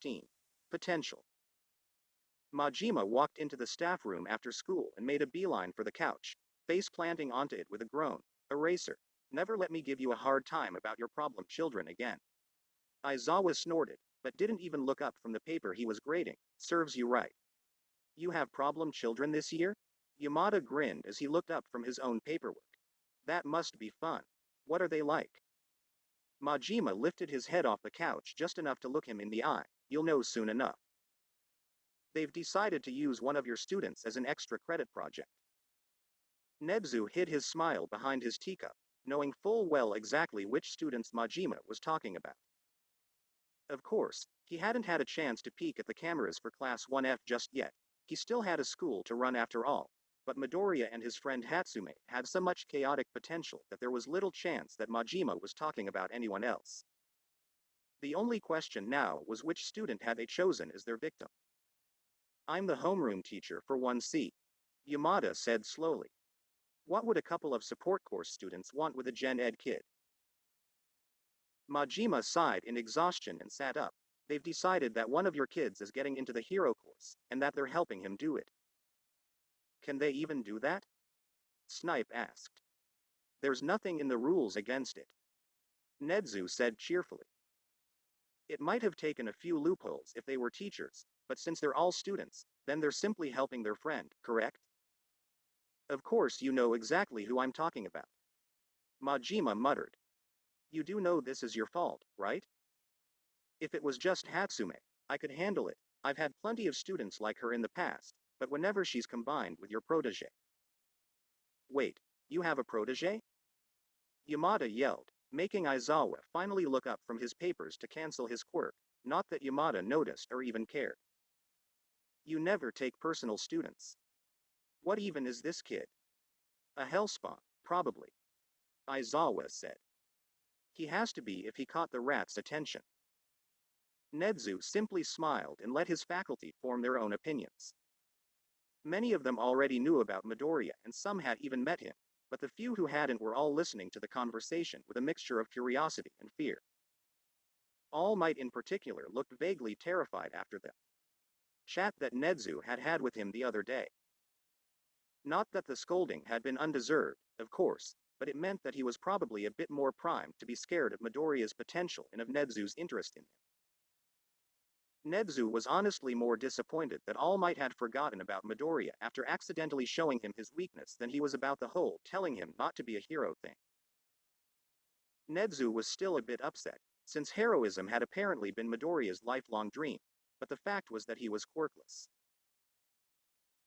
16. Potential. Majima walked into the staff room after school and made a beeline for the couch, face planting onto it with a groan. Eraser. Never let me give you a hard time about your problem children again. Aizawa snorted, but didn't even look up from the paper he was grading. Serves you right. You have problem children this year? Yamada grinned as he looked up from his own paperwork. That must be fun. What are they like? Majima lifted his head off the couch just enough to look him in the eye. You'll know soon enough. They've decided to use one of your students as an extra credit project. Nebzu hid his smile behind his teacup, knowing full well exactly which students Majima was talking about. Of course, he hadn't had a chance to peek at the cameras for Class 1F just yet. He still had a school to run after all, but Midoriya and his friend Hatsume had so much chaotic potential that there was little chance that Majima was talking about anyone else. The only question now was which student had they chosen as their victim. I'm the homeroom teacher for 1C, Yamada said slowly. What would a couple of support course students want with a Gen Ed kid? Majima sighed in exhaustion and sat up. They've decided that one of your kids is getting into the hero course, and that they're helping him do it. Can they even do that? Snipe asked. There's nothing in the rules against it. Nedzu said cheerfully. It might have taken a few loopholes if they were teachers, but since they're all students, then they're simply helping their friend, correct? Of course you know exactly who I'm talking about. Majima muttered. You do know this is your fault, right? If it was just Hatsume, I could handle it. I've had plenty of students like her in the past, but whenever she's combined with your protege. Wait, you have a protege? Yamada yelled, making Aizawa finally look up from his papers to cancel his quirk, not that Yamada noticed or even cared. You never take personal students. What even is this kid? A hellspawn, probably. Aizawa said. He has to be if he caught the rat's attention. Nedzu simply smiled and let his faculty form their own opinions. Many of them already knew about Midoriya and some had even met him, but the few who hadn't were all listening to the conversation with a mixture of curiosity and fear. All Might in particular looked vaguely terrified after the chat that Nedzu had had with him the other day. Not that the scolding had been undeserved, of course, but it meant that he was probably a bit more primed to be scared of Midoriya's potential and of Nedzu's interest in him. Nedzu was honestly more disappointed that All Might had forgotten about Midoriya after accidentally showing him his weakness than he was about the whole telling him not to be a hero thing. Nedzu was still a bit upset, since heroism had apparently been Midoriya's lifelong dream, but the fact was that he was quirkless.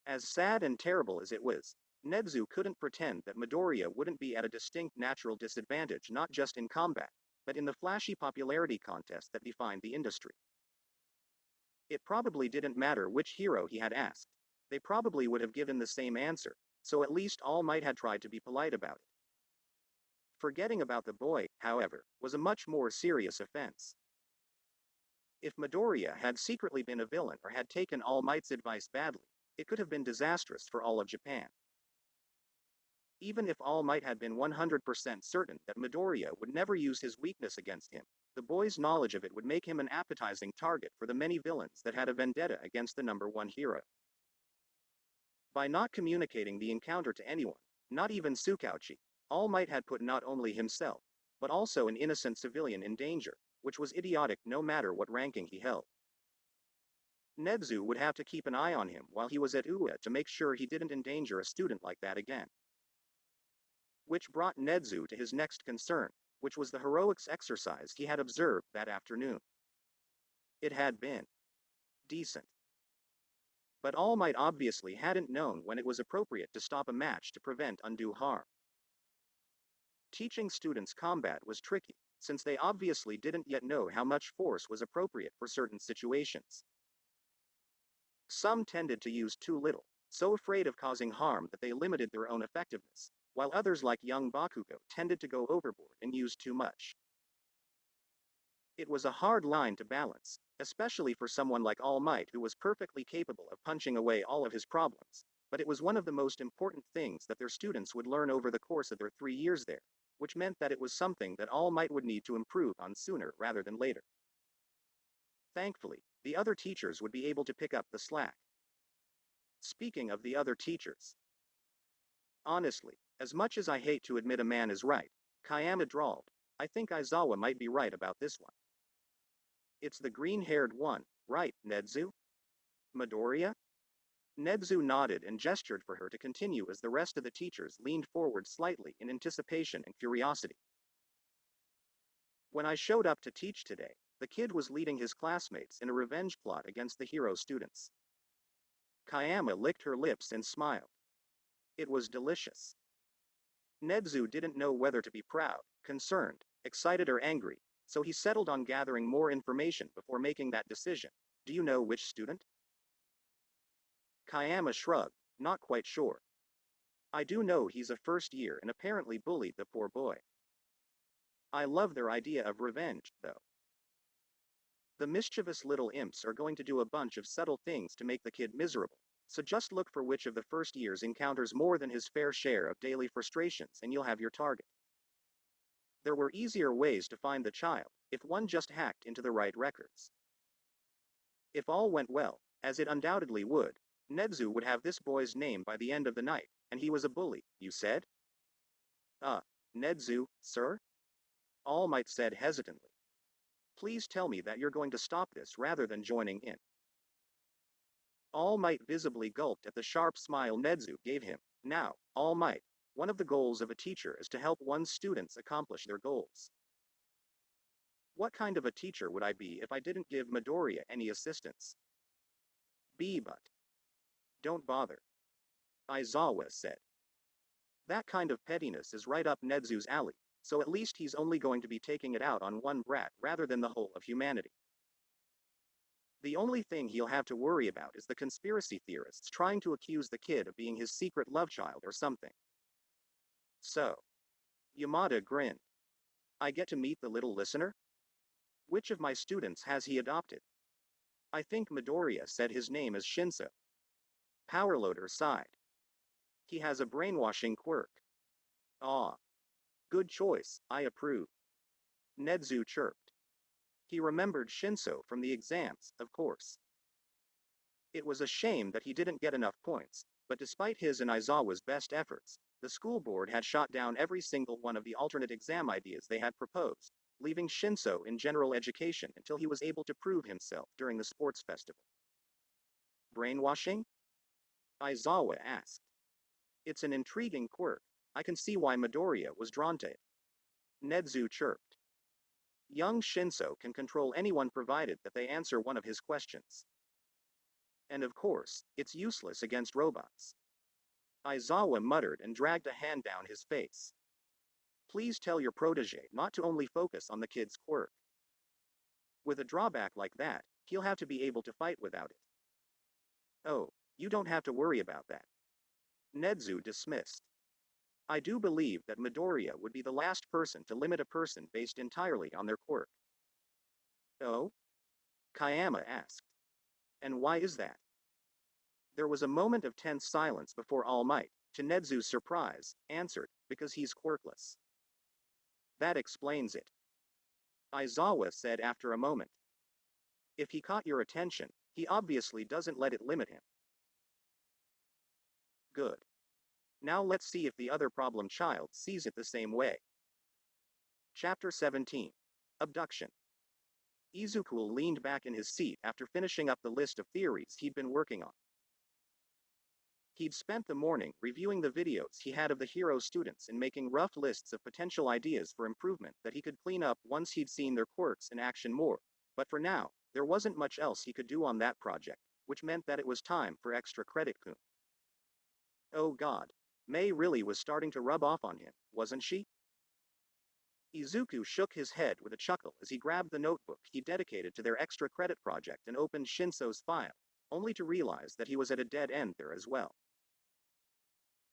As sad and terrible as it was, Nedzu couldn't pretend that Midoriya wouldn't be at a distinct natural disadvantage not just in combat, but in the flashy popularity contest that defined the industry. It probably didn't matter which hero he had asked. They probably would have given the same answer, so at least All Might had tried to be polite about it. Forgetting about the boy, however, was a much more serious offense. If Midoriya had secretly been a villain or had taken All Might's advice badly, it could have been disastrous for all of Japan. Even if All Might had been 100% certain that Midoriya would never use his weakness against him, the boy's knowledge of it would make him an appetizing target for the many villains that had a vendetta against the number one hero. By not communicating the encounter to anyone, not even Tsukauchi, All Might had put not only himself, but also an innocent civilian in danger, which was idiotic no matter what ranking he held. Nedzu would have to keep an eye on him while he was at UA to make sure he didn't endanger a student like that again. Which brought Nedzu to his next concern, which was the heroics exercise he had observed that afternoon. It had been decent. But All Might obviously hadn't known when it was appropriate to stop a match to prevent undue harm. Teaching students combat was tricky, since they obviously didn't yet know how much force was appropriate for certain situations. Some tended to use too little, so afraid of causing harm that they limited their own effectiveness, while others like young Bakugo tended to go overboard and use too much. It was a hard line to balance, especially for someone like All Might who was perfectly capable of punching away all of his problems, but it was one of the most important things that their students would learn over the course of their 3 years there, which meant that it was something that All Might would need to improve on sooner rather than later. Thankfully, The other teachers would be able to pick up the slack. Speaking of the other teachers. Honestly, as much as I hate to admit a man is right, Kayama drawled, I think Aizawa might be right about this one. It's the green-haired one, right, Nedzu? Midoriya? Nedzu nodded and gestured for her to continue as the rest of the teachers leaned forward slightly in anticipation and curiosity. When I showed up to teach today, the kid was leading his classmates in a revenge plot against the hero students. Kayama licked her lips and smiled. It was delicious. Nedzu didn't know whether to be proud, concerned, excited or angry, so he settled on gathering more information before making that decision. Do you know which student? Kayama shrugged, not quite sure. I do know he's a first year and apparently bullied the poor boy. I love their idea of revenge, though. The mischievous little imps are going to do a bunch of subtle things to make the kid miserable, so just look for which of the first years encounters more than his fair share of daily frustrations and you'll have your target. There were easier ways to find the child, if one just hacked into the right records. If all went well, as it undoubtedly would, Nedzu would have this boy's name by the end of the night, and he was a bully, you said? Nedzu, sir? All Might said hesitantly. Please tell me that you're going to stop this rather than joining in. All Might visibly gulped at the sharp smile Nedzu gave him. Now, All Might, one of the goals of a teacher is to help one's students accomplish their goals. What kind of a teacher would I be if I didn't give Midoriya any assistance? But. Don't bother. Aizawa said. That kind of pettiness is right up Nedzu's alley, so at least he's only going to be taking it out on one brat rather than the whole of humanity. The only thing he'll have to worry about is the conspiracy theorists trying to accuse the kid of being his secret love child or something. So. Yamada grinned. I get to meet the little listener? Which of my students has he adopted? I think Midoriya said his name is Shinso. Powerloader sighed. He has a brainwashing quirk. Ah. Good choice, I approve. Nedzu chirped. He remembered Shinso from the exams, of course. It was a shame that he didn't get enough points, but despite his and Aizawa's best efforts, the school board had shot down every single one of the alternate exam ideas they had proposed, leaving Shinso in general education until he was able to prove himself during the sports festival. Brainwashing? Aizawa asked. It's an intriguing quirk. I can see why Midoriya was drawn to it. Nedzu chirped. Young Shinso can control anyone provided that they answer one of his questions. And of course, it's useless against robots. Aizawa muttered and dragged a hand down his face. Please tell your protege not to only focus on the kid's quirk. With a drawback like that, he'll have to be able to fight without it. Oh, you don't have to worry about that. Nedzu dismissed. I do believe that Midoriya would be the last person to limit a person based entirely on their quirk. Oh? Kayama asked. And why is that? There was a moment of tense silence before All Might, to Nedzu's surprise, answered, because he's quirkless. That explains it. Aizawa said after a moment. If he caught your attention, he obviously doesn't let it limit him. Good. Now let's see if the other problem child sees it the same way. Chapter 17. Abduction. Izuku leaned back in his seat after finishing up the list of theories he'd been working on. He'd spent the morning reviewing the videos he had of the hero students and making rough lists of potential ideas for improvement that he could clean up once he'd seen their quirks in action more, but for now, there wasn't much else he could do on that project, which meant that it was time for extra credit kun. Oh god. May really was starting to rub off on him, wasn't she? Izuku shook his head with a chuckle as he grabbed the notebook he dedicated to their extra credit project and opened Shinso's file, only to realize that he was at a dead end there as well.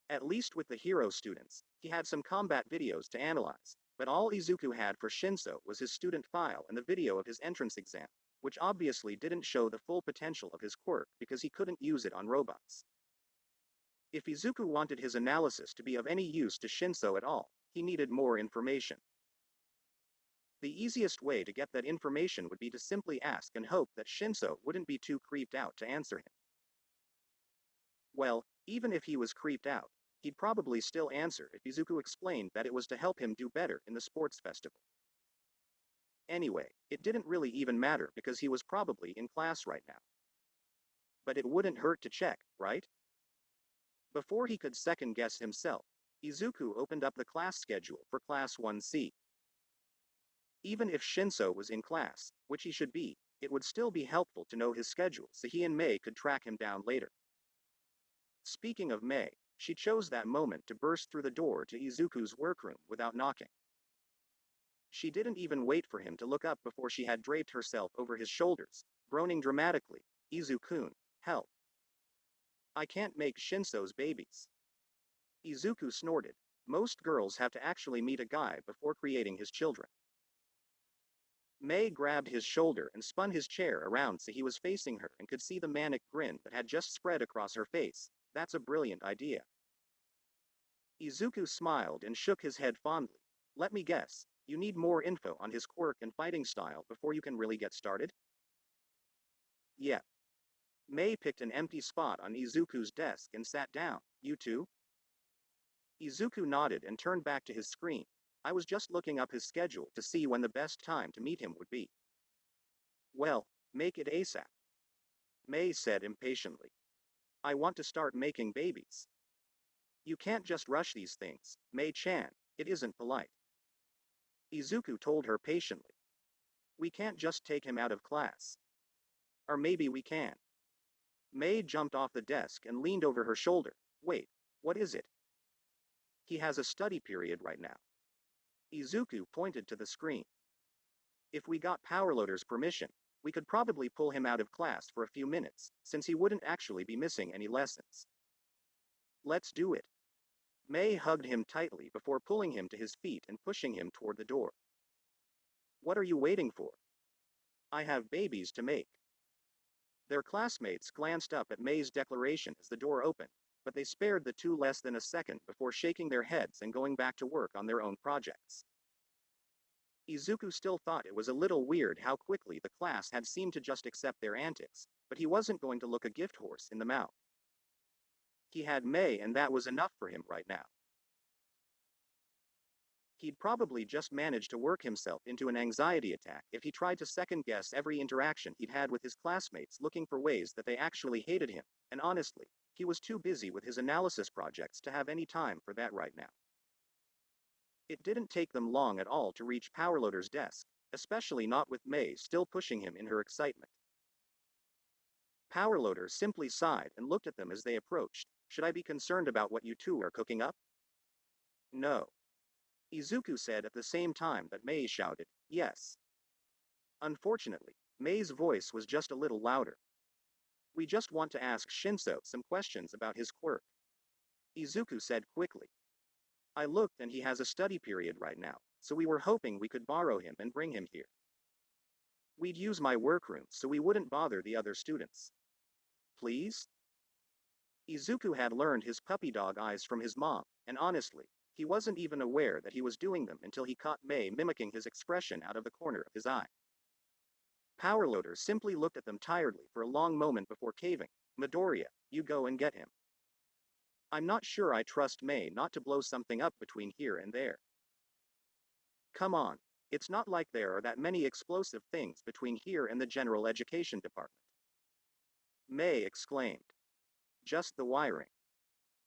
At least with the hero students, he had some combat videos to analyze, but all Izuku had for Shinso was his student file and the video of his entrance exam, which obviously didn't show the full potential of his quirk because he couldn't use it on robots. If Izuku wanted his analysis to be of any use to Shinso at all, he needed more information. The easiest way to get that information would be to simply ask and hope that Shinso wouldn't be too creeped out to answer him. Well, even if he was creeped out, he'd probably still answer if Izuku explained that it was to help him do better in the sports festival. Anyway, it didn't really even matter because he was probably in class right now. But it wouldn't hurt to check, right? Before he could second guess himself, Izuku opened up the class schedule for Class 1C. Even if Shinso was in class, which he should be, it would still be helpful to know his schedule so he and Mei could track him down later. Speaking of Mei, she chose that moment to burst through the door to Izuku's workroom without knocking. She didn't even wait for him to look up before she had draped herself over his shoulders, groaning dramatically, "Izu-kun, help. I can't make Shinso's babies." Izuku snorted. Most girls have to actually meet a guy before creating his children. Mei grabbed his shoulder and spun his chair around so he was facing her and could see the manic grin that had just spread across her face. "That's a brilliant idea." Izuku smiled and shook his head fondly. "Let me guess, you need more info on his quirk and fighting style before you can really get started?" "Yeah." Mei picked an empty spot on Izuku's desk and sat down. "You too?" Izuku nodded and turned back to his screen. "I was just looking up his schedule to see when the best time to meet him would be." "Well, make it ASAP," Mei said impatiently. "I want to start making babies." "You can't just rush these things, Mei-chan, it isn't polite." Izuku told her patiently. "We can't just take him out of class. Or maybe we can." Mei jumped off the desk and leaned over her shoulder. "Wait, what is it?" "He has a study period right now." Izuku pointed to the screen. "If we got Powerloader's permission, we could probably pull him out of class for a few minutes, since he wouldn't actually be missing any lessons." "Let's do it." Mei hugged him tightly before pulling him to his feet and pushing him toward the door. "What are you waiting for?" "I have babies to make." Their classmates glanced up at Mei's declaration as the door opened, but they spared the two less than a second before shaking their heads and going back to work on their own projects. Izuku still thought it was a little weird how quickly the class had seemed to just accept their antics, but he wasn't going to look a gift horse in the mouth. He had Mei and that was enough for him right now. He'd probably just manage to work himself into an anxiety attack if he tried to second-guess every interaction he'd had with his classmates looking for ways that they actually hated him, and honestly, he was too busy with his analysis projects to have any time for that right now. It didn't take them long at all to reach Powerloader's desk, especially not with Mei still pushing him in her excitement. Powerloader simply sighed and looked at them as they approached. "Should I be concerned about what you two are cooking up?" "No." Izuku said at the same time that Mei shouted, "Yes." Unfortunately, Mei's voice was just a little louder. "We just want to ask Shinso some questions about his quirk," Izuku said quickly. "I looked and he has a study period right now, so we were hoping we could borrow him and bring him here. We'd use my workroom so we wouldn't bother the other students. Please?" Izuku had learned his puppy dog eyes from his mom, and honestly, he wasn't even aware that he was doing them until he caught Mei mimicking his expression out of the corner of his eye. Powerloader simply looked at them tiredly for a long moment before caving. "Midoriya, you go and get him. I'm not sure I trust Mei not to blow something up between here and there." "Come on, it's not like there are that many explosive things between here and the general education department," Mei exclaimed. "Just the wiring.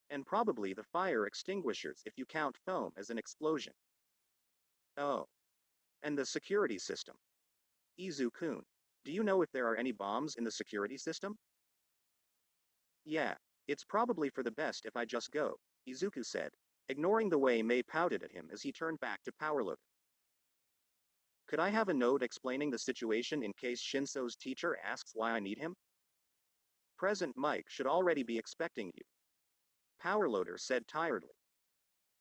And probably the fire extinguishers if you count foam as an explosion. Oh. And the security system. Izu-kun, do you know if there are any bombs in the security system?" "Yeah, it's probably for the best if I just go," Izuku said, ignoring the way Mei pouted at him as he turned back to Powerloader. "Could I have a note explaining the situation in case Shinso's teacher asks why I need him?" "Present Mike should already be expecting you," Powerloader said tiredly.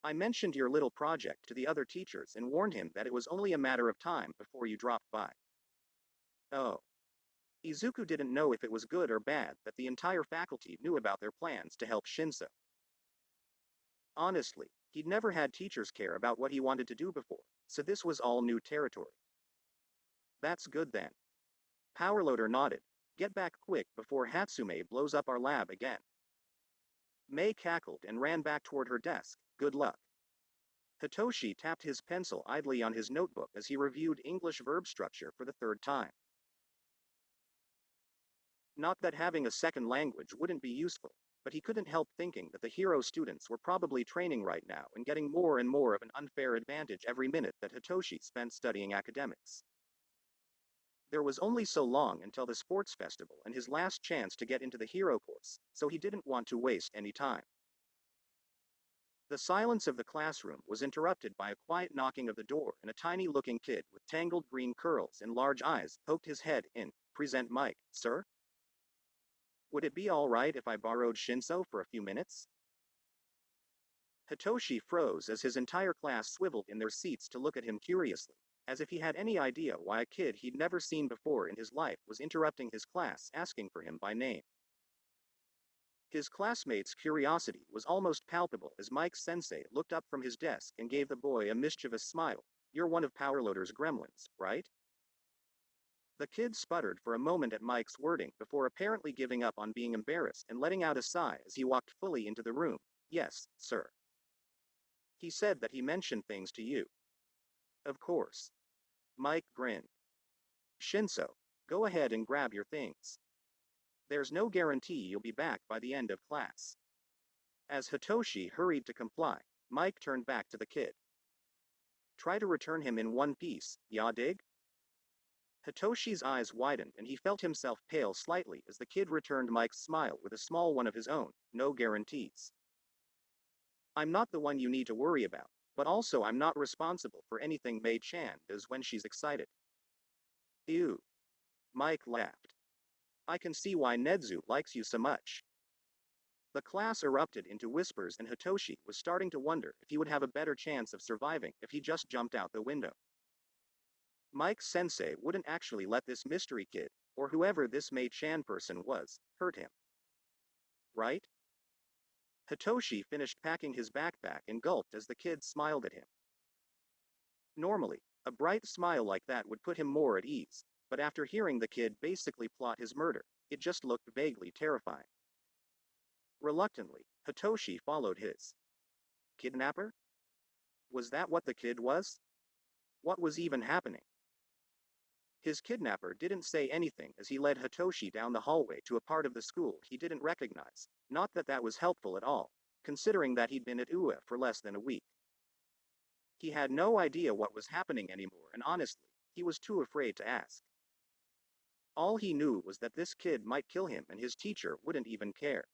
"I mentioned your little project to the other teachers and warned him that it was only a matter of time before you dropped by." Oh. Izuku didn't know if it was good or bad that the entire faculty knew about their plans to help Shinso. Honestly, he'd never had teachers care about what he wanted to do before, so this was all new territory. That's good then. Powerloader nodded. Get back quick before Hatsume blows up our lab again. May cackled and ran back toward her desk. Good luck. Hitoshi tapped his pencil idly on his notebook as he reviewed English verb structure for the third time. Not that having a second language wouldn't be useful, but he couldn't help thinking that the hero students were probably training right now and getting more and more of an unfair advantage every minute that Hitoshi spent studying academics. There was only so long until the sports festival and his last chance to get into the hero course, so he didn't want to waste any time. The silence of the classroom was interrupted by a quiet knocking of the door, and a tiny-looking kid with tangled green curls and large eyes poked his head in. Present Mike, sir? Would it be all right if I borrowed Shinso for a few minutes? Hitoshi froze as his entire class swiveled in their seats to look at him curiously, as if he had any idea why a kid he'd never seen before in his life was interrupting his class asking for him by name. His classmates' curiosity was almost palpable as Mike's sensei looked up from his desk and gave the boy a mischievous smile. You're one of Powerloader's gremlins, right? The kid sputtered for a moment at Mike's wording before apparently giving up on being embarrassed and letting out a sigh as he walked fully into the room. Yes, sir. He said that he mentioned things to you. Of course. Mike grinned. Shinso, go ahead and grab your things. There's no guarantee you'll be back by the end of class. As Hitoshi hurried to comply, Mike turned back to the kid. Try to return him in one piece, ya dig? Hitoshi's eyes widened and he felt himself pale slightly as the kid returned Mike's smile with a small one of his own. No guarantees. I'm not the one you need to worry about, but also I'm not responsible for anything Mei-chan does when she's excited. Ew. Mike laughed. I can see why Nedzu likes you so much. The class erupted into whispers and Hitoshi was starting to wonder if he would have a better chance of surviving if he just jumped out the window. Mike's sensei wouldn't actually let this mystery kid, or whoever this Mei-chan person was, hurt him. Right? Hitoshi finished packing his backpack and gulped as the kid smiled at him. Normally, a bright smile like that would put him more at ease, but after hearing the kid basically plot his murder, it just looked vaguely terrifying. Reluctantly, Hitoshi followed his kidnapper? Was that what the kid was? What was even happening? His kidnapper didn't say anything as he led Hitoshi down the hallway to a part of the school he didn't recognize, not that that was helpful at all, considering that he'd been at UA for less than a week. He had no idea what was happening anymore and honestly, he was too afraid to ask. All he knew was that this kid might kill him and his teacher wouldn't even care.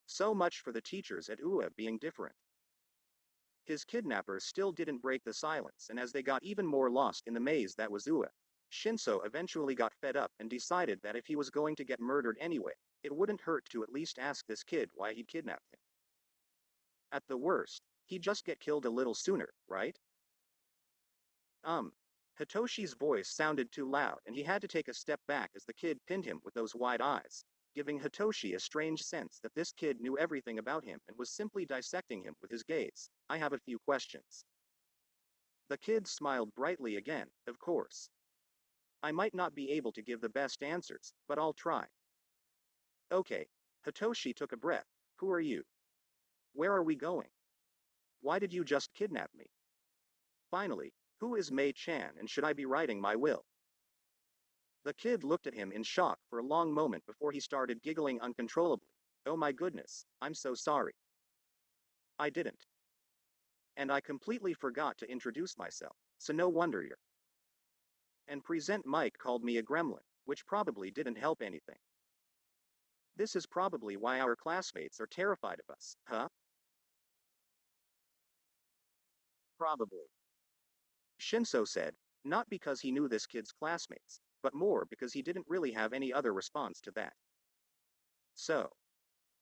So much for the teachers at UA being different. His kidnappers still didn't break the silence, and as they got even more lost in the maze that was UA, Shinso eventually got fed up and decided that if he was going to get murdered anyway, it wouldn't hurt to at least ask this kid why he'd kidnapped him. At the worst, he'd just get killed a little sooner, right? Hitoshi's voice sounded too loud and he had to take a step back as the kid pinned him with those wide eyes, giving Hitoshi a strange sense that this kid knew everything about him and was simply dissecting him with his gaze. I have a few questions. The kid smiled brightly again, of course. I might not be able to give the best answers, but I'll try. Okay. Hitoshi took a breath. Who are you? Where are we going? Why did you just kidnap me? Finally, who is Mei-chan and should I be writing my will? The kid looked at him in shock for a long moment before he started giggling uncontrollably. Oh my goodness, I'm so sorry. I didn't. And I completely forgot to introduce myself, so no wonder you're. And Present Mike called me a gremlin, which probably didn't help anything. This is probably why our classmates are terrified of us, huh? Probably. Shinso said, not because he knew this kid's classmates, but more because he didn't really have any other response to that. So.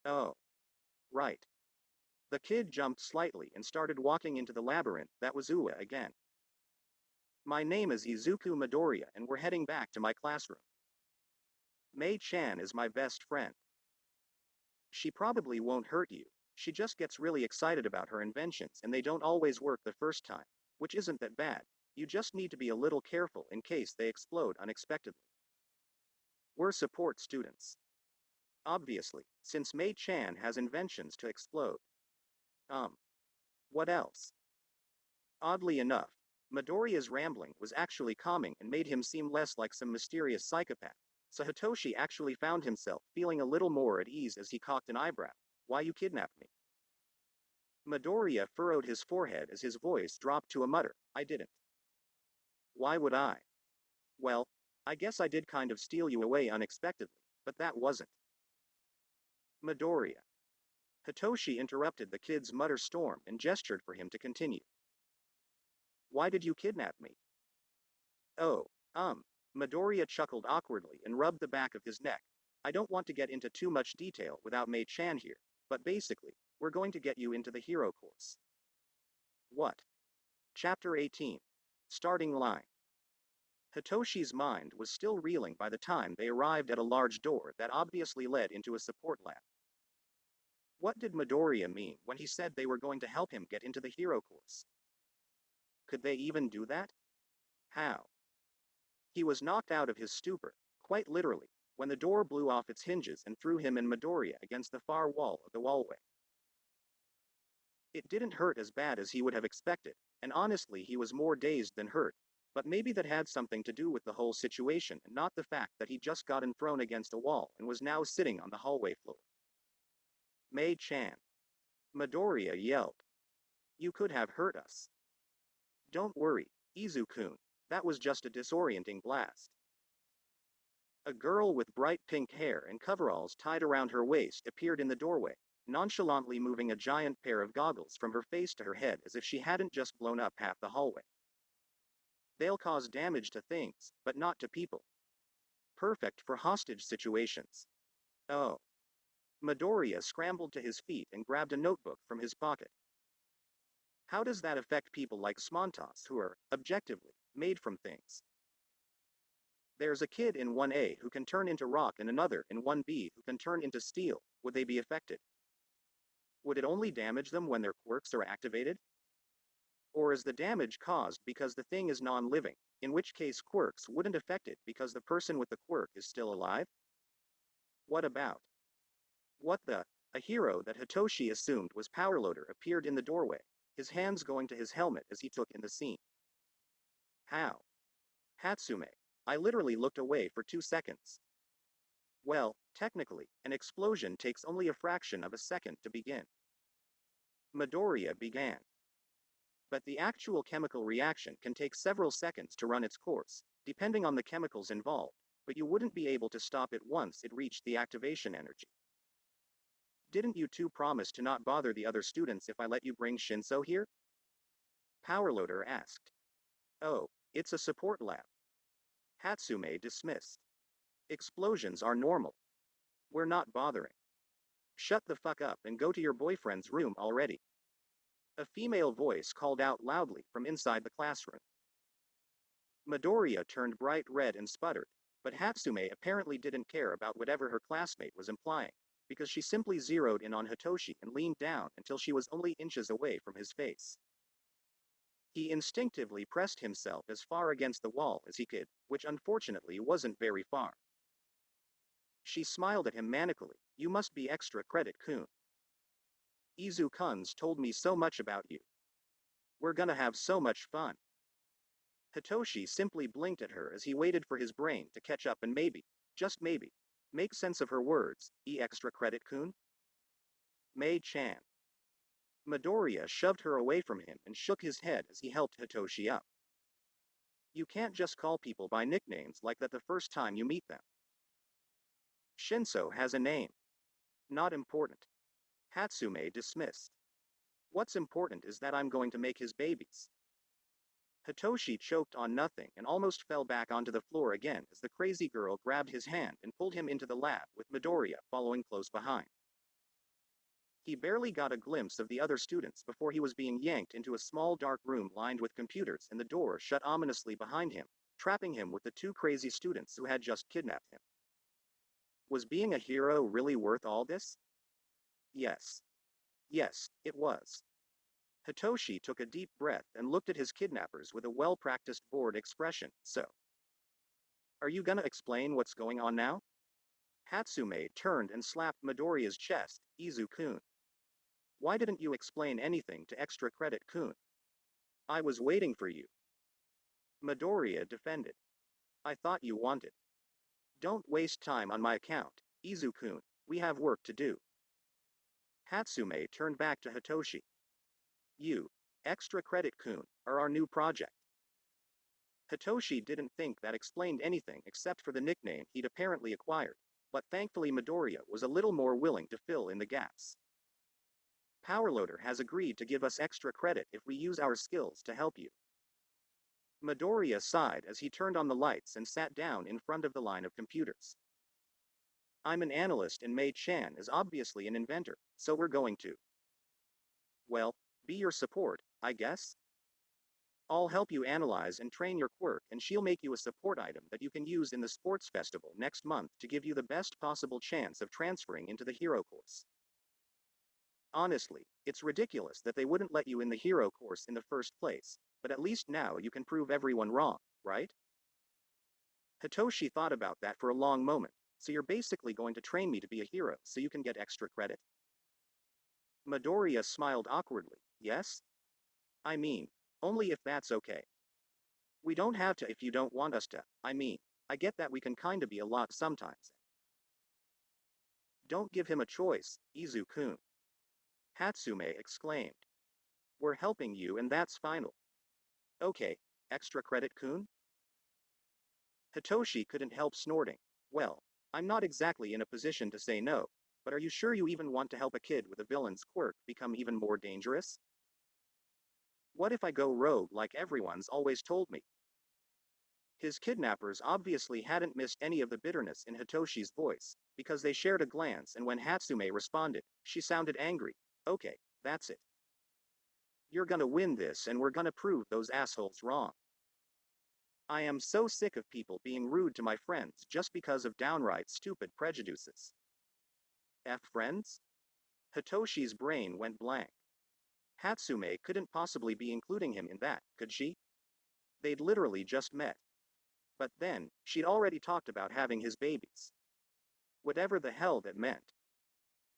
Oh. Right. The kid jumped slightly and started walking into the labyrinth that was UA again. My name is Izuku Midoriya and we're heading back to my classroom. Mei-chan is my best friend. She probably won't hurt you, she just gets really excited about her inventions and they don't always work the first time, which isn't that bad, You just need to be a little careful in case they explode unexpectedly. We're support students. Obviously, since Mei-chan has inventions to explode. What else? Oddly enough, Midoriya's rambling was actually calming and made him seem less like some mysterious psychopath, so Hitoshi actually found himself feeling a little more at ease as he cocked an eyebrow. Why you kidnapped me? Midoriya furrowed his forehead as his voice dropped to a mutter, I didn't. Why would I? Well, I guess I did kind of steal you away unexpectedly, but that wasn't. Midoriya. Hitoshi interrupted the kid's mutter storm and gestured for him to continue. Why did you kidnap me? Oh, Midoriya chuckled awkwardly and rubbed the back of his neck. I don't want to get into too much detail without Mei-chan here, but basically, we're going to get you into the hero course. What? Chapter 18. Starting line. Hitoshi's mind was still reeling by the time they arrived at a large door that obviously led into a support lab. What did Midoriya mean when he said they were going to help him get into the hero course? Could they even do that? How? He was knocked out of his stupor, quite literally, when the door blew off its hinges and threw him and Midoriya against the far wall of the hallway. It didn't hurt as bad as he would have expected, and honestly he was more dazed than hurt, but maybe that had something to do with the whole situation and not the fact that he just gotten thrown against a wall and was now sitting on the hallway floor. Mei-chan. Midoriya yelled. You could have hurt us. Don't worry, Izuku, that was just a disorienting blast. A girl with bright pink hair and coveralls tied around her waist appeared in the doorway, nonchalantly moving a giant pair of goggles from her face to her head as if she hadn't just blown up half the hallway. They'll cause damage to things, but not to people. Perfect for hostage situations. Oh. Midoriya scrambled to his feet and grabbed a notebook from his pocket. How does that affect people like Smontas who are, objectively, made from things? There's a kid in 1A who can turn into rock and another in 1B who can turn into steel. Would they be affected? Would it only damage them when their quirks are activated? Or is the damage caused because the thing is non-living, in which case quirks wouldn't affect it because the person with the quirk is still alive? What about? What the? A hero that Hitoshi assumed was Powerloader appeared in the doorway, his hands going to his helmet as he took in the scene. How? Hatsume. I literally looked away for 2 seconds. Well, technically, an explosion takes only a fraction of a second to begin. Midoriya began. But the actual chemical reaction can take several seconds to run its course, depending on the chemicals involved, but you wouldn't be able to stop it once it reached the activation energy. Didn't you two promise to not bother the other students if I let you bring Shinso here? Powerloader asked. Oh, it's a support lab. Hatsume dismissed. Explosions are normal. We're not bothering. Shut the fuck up and go to your boyfriend's room already. A female voice called out loudly from inside the classroom. Midoriya turned bright red and sputtered, but Hatsume apparently didn't care about whatever her classmate was implying, because she simply zeroed in on Hitoshi and leaned down until she was only inches away from his face. He instinctively pressed himself as far against the wall as he could, which unfortunately wasn't very far. She smiled at him manically. You must be extra credit-kun. Izuku's told me so much about you. We're gonna have so much fun. Hitoshi simply blinked at her as he waited for his brain to catch up and maybe, just maybe, make sense of her words. Extra credit-kun? Mei-chan. Midoriya shoved her away from him and shook his head as he helped Hitoshi up. You can't just call people by nicknames like that the first time you meet them. Shinso has a name. Not important. Hatsume dismissed. What's important is that I'm going to make his babies. Hitoshi choked on nothing and almost fell back onto the floor again as the crazy girl grabbed his hand and pulled him into the lab with Midoriya following close behind. He barely got a glimpse of the other students before he was being yanked into a small dark room lined with computers and the door shut ominously behind him, trapping him with the two crazy students who had just kidnapped him. Was being a hero really worth all this? Yes. Yes, it was. Hitoshi took a deep breath and looked at his kidnappers with a well-practiced bored expression. So, are you gonna explain what's going on now? Hatsume turned and slapped Midoriya's chest. Izu-kun. Why didn't you explain anything to Extra Credit Kun? I was waiting for you. Midoriya defended. I thought you wanted. Don't waste time on my account, Izu-kun. We have work to do. Hatsume turned back to Hitoshi. You, Extra Credit Kun, are our new project. Hitoshi didn't think that explained anything except for the nickname he'd apparently acquired, but thankfully Midoriya was a little more willing to fill in the gaps. Powerloader has agreed to give us extra credit if we use our skills to help you. Midoriya sighed as he turned on the lights and sat down in front of the line of computers. I'm an analyst and Mei-chan is obviously an inventor, so we're going to. Well, be your support, I guess? I'll help you analyze and train your quirk and she'll make you a support item that you can use in the sports festival next month to give you the best possible chance of transferring into the hero course. Honestly, it's ridiculous that they wouldn't let you in the hero course in the first place, but at least now you can prove everyone wrong, right? Hitoshi thought about that for a long moment. So you're basically going to train me to be a hero so you can get extra credit? Midoriya smiled awkwardly. Yes? I mean, only if that's okay. We don't have to if you don't want us to. I get that we can kinda be a lot sometimes. Don't give him a choice, Izu-kun. Hatsume exclaimed. We're helping you and that's final. Okay, extra credit kun? Hitoshi couldn't help snorting. Well, I'm not exactly in a position to say no, but are you sure you even want to help a kid with a villain's quirk become even more dangerous? What if I go rogue like everyone's always told me? His kidnappers obviously hadn't missed any of the bitterness in Hitoshi's voice, because they shared a glance and when Hatsume responded, she sounded angry. Okay, that's it. You're gonna win this and we're gonna prove those assholes wrong. I am so sick of people being rude to my friends just because of downright stupid prejudices. F friends? Hitoshi's brain went blank. Hatsume couldn't possibly be including him in that, could she? They'd literally just met. But then, she'd already talked about having his babies. Whatever the hell that meant.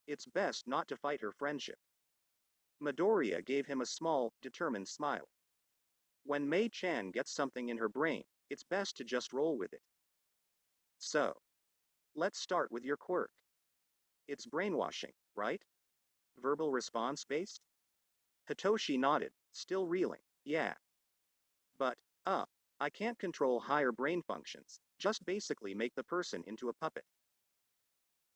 It's best not to fight her friendship. Midoriya gave him a small, determined smile. When Mei-chan gets something in her brain, it's best to just roll with it. So, let's start with your quirk. It's brainwashing, right? Verbal response based? Hitoshi nodded, still reeling. Yeah. But, I can't control higher brain functions, just basically make the person into a puppet.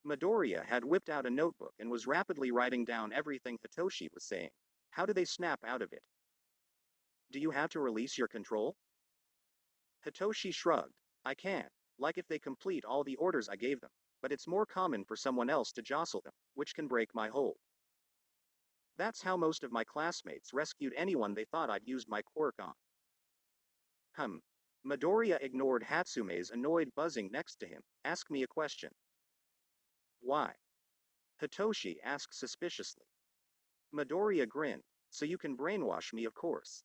Midoriya had whipped out a notebook and was rapidly writing down everything Hitoshi was saying. How do they snap out of it? Do you have to release your control? Hitoshi shrugged. I can, like if they complete all the orders I gave them, but it's more common for someone else to jostle them, which can break my hold. That's how most of my classmates rescued anyone they thought I'd used my quirk on. Midoriya ignored Hatsume's annoyed buzzing next to him. Ask me a question. Why? Hitoshi asked suspiciously. Midoriya grinned. So you can brainwash me, of course.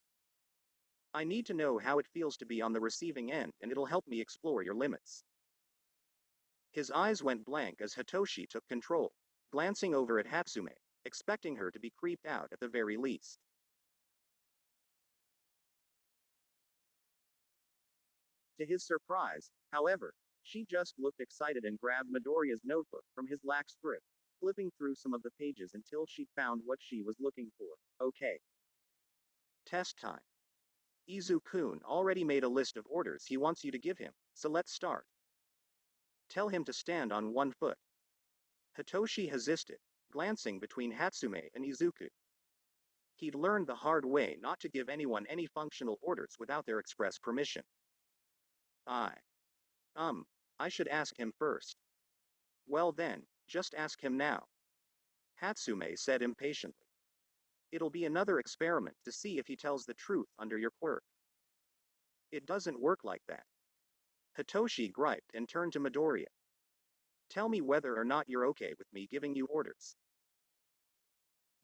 I need to know how it feels to be on the receiving end and it'll help me explore your limits. His eyes went blank as Hitoshi took control, glancing over at Hatsume, expecting her to be creeped out at the very least. To his surprise, however, she just looked excited and grabbed Midoriya's notebook from his lax grip, flipping through some of the pages until she found what she was looking for. Okay. Test time. Izu-kun already made a list of orders he wants you to give him, so let's start. Tell him to stand on one foot. Hitoshi hesitated, glancing between Hatsume and Izuku. He'd learned the hard way not to give anyone any functional orders without their express permission. I should ask him first. Well then, just ask him now. Hatsume said impatiently. It'll be another experiment to see if he tells the truth under your quirk. It doesn't work like that. Hitoshi griped and turned to Midoriya. Tell me whether or not you're okay with me giving you orders.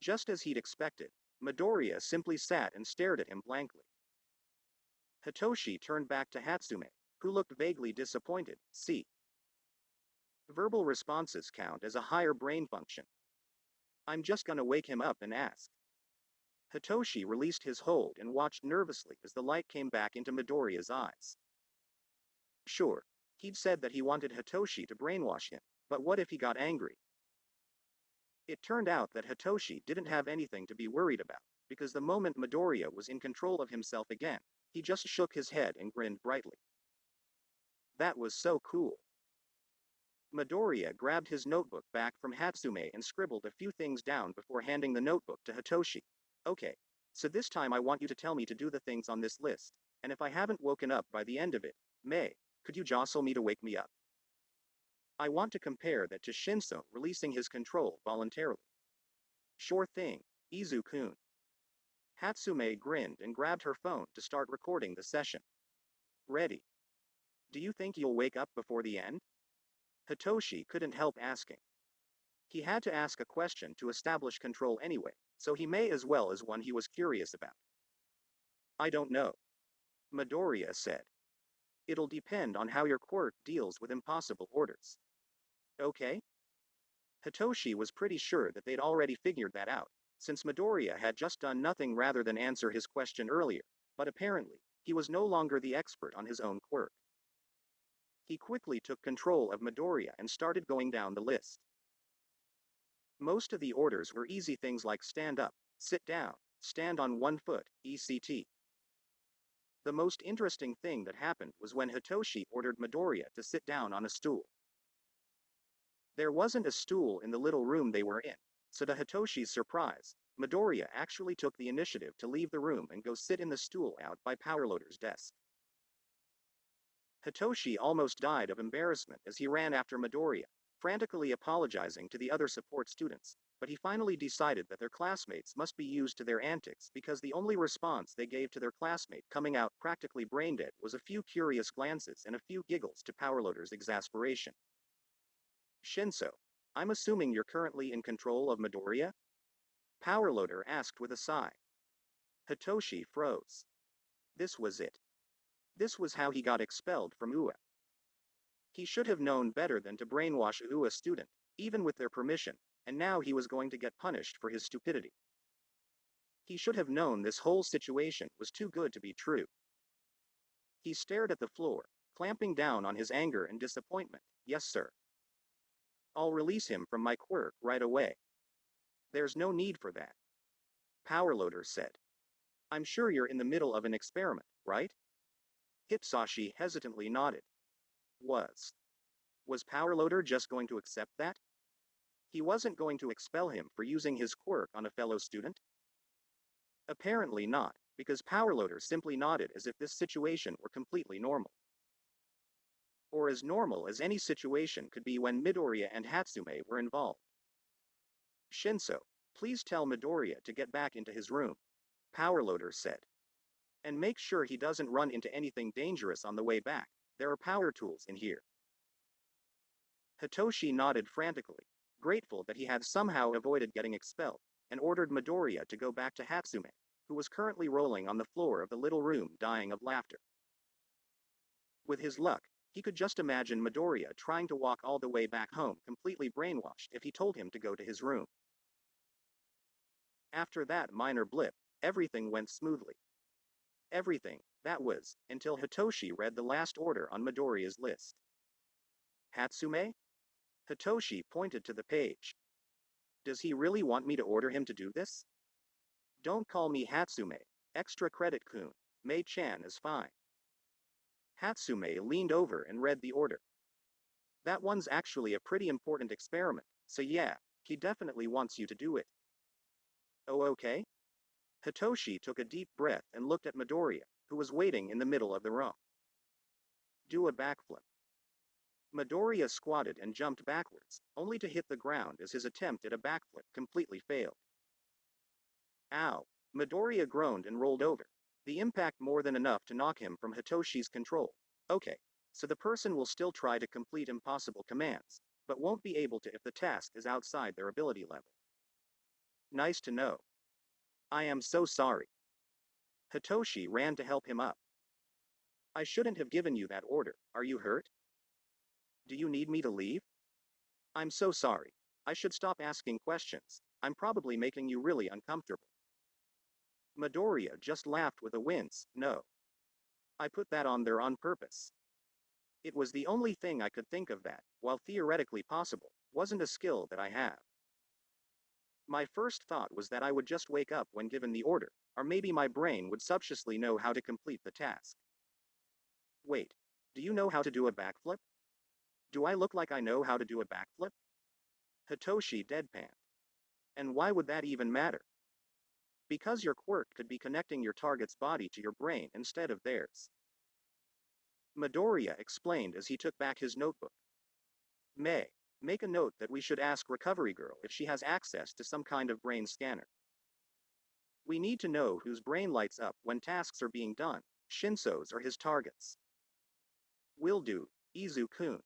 Just as he'd expected, Midoriya simply sat and stared at him blankly. Hitoshi turned back to Hatsume, who looked vaguely disappointed. See. Verbal responses count as a higher brain function. I'm just gonna wake him up and ask. Hitoshi released his hold and watched nervously as the light came back into Midoriya's eyes. Sure, he'd said that he wanted Hitoshi to brainwash him, but what if he got angry? It turned out that Hitoshi didn't have anything to be worried about, because the moment Midoriya was in control of himself again, he just shook his head and grinned brightly. That was so cool. Midoriya grabbed his notebook back from Hatsume and scribbled a few things down before handing the notebook to Hitoshi. Okay, so this time I want you to tell me to do the things on this list, and if I haven't woken up by the end of it, could you jostle me to wake me up? I want to compare that to Shinso releasing his control voluntarily. Sure thing, Izu-kun. Hatsume grinned and grabbed her phone to start recording the session. Ready. Do you think you'll wake up before the end? Hitoshi couldn't help asking. He had to ask a question to establish control anyway, so he may as well as one he was curious about. I don't know. Midoriya said. It'll depend on how your quirk deals with impossible orders. Okay? Hitoshi was pretty sure that they'd already figured that out, since Midoriya had just done nothing rather than answer his question earlier, but apparently, he was no longer the expert on his own quirk. He quickly took control of Midoriya and started going down the list. Most of the orders were easy things like stand up, sit down, stand on one foot, etc. The most interesting thing that happened was when Hitoshi ordered Midoriya to sit down on a stool. There wasn't a stool in the little room they were in, so to Hitoshi's surprise, Midoriya actually took the initiative to leave the room and go sit in the stool out by Powerloader's desk. Hitoshi almost died of embarrassment as he ran after Midoriya, frantically apologizing to the other support students, but he finally decided that their classmates must be used to their antics because the only response they gave to their classmate coming out practically brain-dead was a few curious glances and a few giggles to Powerloader's exasperation. Shinso, I'm assuming you're currently in control of Midoriya? Powerloader asked with a sigh. Hitoshi froze. This was it. This was how he got expelled from UA. He should have known better than to brainwash a UA student, even with their permission, and now he was going to get punished for his stupidity. He should have known this whole situation was too good to be true. He stared at the floor, clamping down on his anger and disappointment. Yes, sir. I'll release him from my quirk right away. There's no need for that. Powerloader said. I'm sure you're in the middle of an experiment, right? Hitsashi hesitantly nodded. Was Powerloader just going to accept that? He wasn't going to expel him for using his quirk on a fellow student? Apparently not, because Powerloader simply nodded as if this situation were completely normal. Or as normal as any situation could be when Midoriya and Hatsume were involved. Shinso, please tell Midoriya to get back into his room, Powerloader said. And make sure he doesn't run into anything dangerous on the way back. There are power tools in here. Hitoshi nodded frantically, grateful that he had somehow avoided getting expelled, and ordered Midoriya to go back to Hatsume, who was currently rolling on the floor of the little room dying of laughter. With his luck, he could just imagine Midoriya trying to walk all the way back home completely brainwashed if he told him to go to his room. After that minor blip, everything went smoothly. Everything, that was, until Hitoshi read the last order on Midoriya's list. Hatsume? Hitoshi pointed to the page. Does he really want me to order him to do this? Don't call me Hatsume, extra credit kun, Mei-chan is fine. Hatsume leaned over and read the order. That one's actually a pretty important experiment, so yeah, he definitely wants you to do it. Oh okay? Hitoshi took a deep breath and looked at Midoriya, who was waiting in the middle of the room. Do a backflip. Midoriya squatted and jumped backwards, only to hit the ground as his attempt at a backflip completely failed. Ow! Midoriya groaned and rolled over, the impact more than enough to knock him from Hitoshi's control. Okay, so the person will still try to complete impossible commands, but won't be able to if the task is outside their ability level. Nice to know. I am so sorry. Hitoshi ran to help him up. I shouldn't have given you that order. Are you hurt? Do you need me to leave? I'm so sorry. I should stop asking questions. I'm probably making you really uncomfortable. Midoriya just laughed with a wince. No. I put that on there on purpose. It was the only thing I could think of that, while theoretically possible, wasn't a skill that I have. My first thought was that I would just wake up when given the order, or maybe my brain would subconsciously know how to complete the task. Wait, do you know how to do a backflip? Do I look like I know how to do a backflip? Hitoshi deadpanned. And why would that even matter? Because your quirk could be connecting your target's body to your brain instead of theirs. Midoriya explained as he took back his notebook. Make a note that we should ask Recovery Girl if she has access to some kind of brain scanner. We need to know whose brain lights up when tasks are being done, Shinso's or his targets. Will do, Izuku-kun.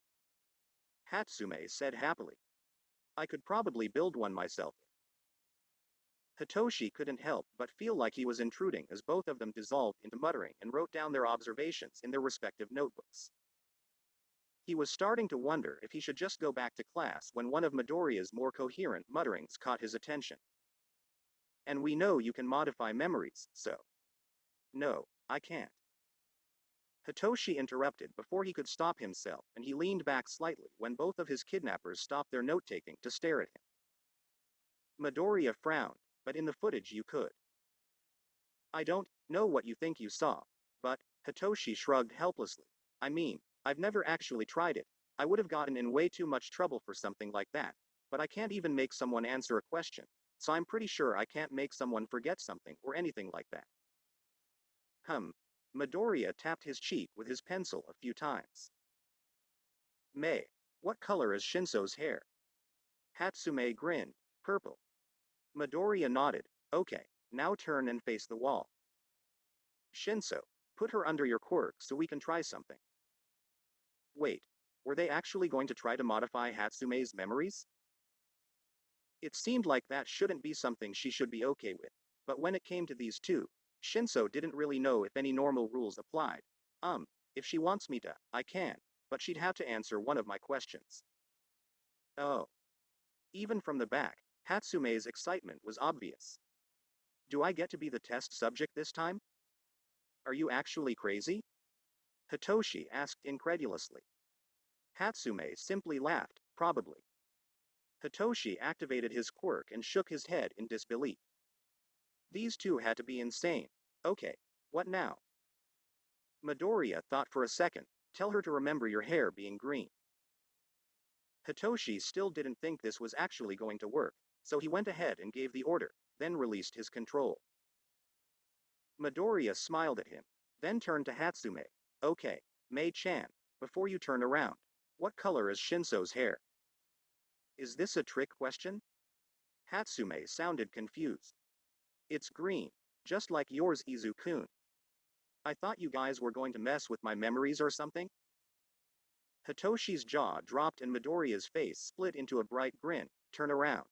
Hatsume said happily. I could probably build one myself. Hitoshi couldn't help but feel like he was intruding as both of them dissolved into muttering and wrote down their observations in their respective notebooks. He was starting to wonder if he should just go back to class when one of Midoriya's more coherent mutterings caught his attention. And we know you can modify memories, so. No, I can't. Hitoshi interrupted before he could stop himself, and he leaned back slightly when both of his kidnappers stopped their note-taking to stare at him. Midoriya frowned, but in the footage you could. I don't know what you think you saw, but, Hitoshi shrugged helplessly. I mean, I've never actually tried it. I would have gotten in way too much trouble for something like that, but I can't even make someone answer a question, so I'm pretty sure I can't make someone forget something or anything like that. Midoriya tapped his cheek with his pencil a few times. What color is Shinso's hair? Hatsume grinned. Purple. Midoriya nodded. Okay, now turn and face the wall. Shinso, put her under your quirk so we can try something. Wait, were they actually going to try to modify Hatsume's memories? It seemed like that shouldn't be something she should be okay with, but when it came to these two, Shinso didn't really know if any normal rules applied. If she wants me to, I can, but she'd have to answer one of my questions. Oh. Even from the back, Hatsume's excitement was obvious. Do I get to be the test subject this time? Are you actually crazy? Hitoshi asked incredulously. Hatsume simply laughed, probably. Hitoshi activated his quirk and shook his head in disbelief. These two had to be insane. Okay, what now? Midoriya thought for a second. Tell her to remember your hair being green. Hitoshi still didn't think this was actually going to work, so he went ahead and gave the order, then released his control. Midoriya smiled at him, then turned to Hatsume. Okay, Mei-chan, before you turn around, what color is Shinso's hair? Is this a trick question? Hatsume sounded confused. It's green, just like yours, Izuku-kun. I thought you guys were going to mess with my memories or something? Hitoshi's jaw dropped and Midoriya's face split into a bright grin. Turn around.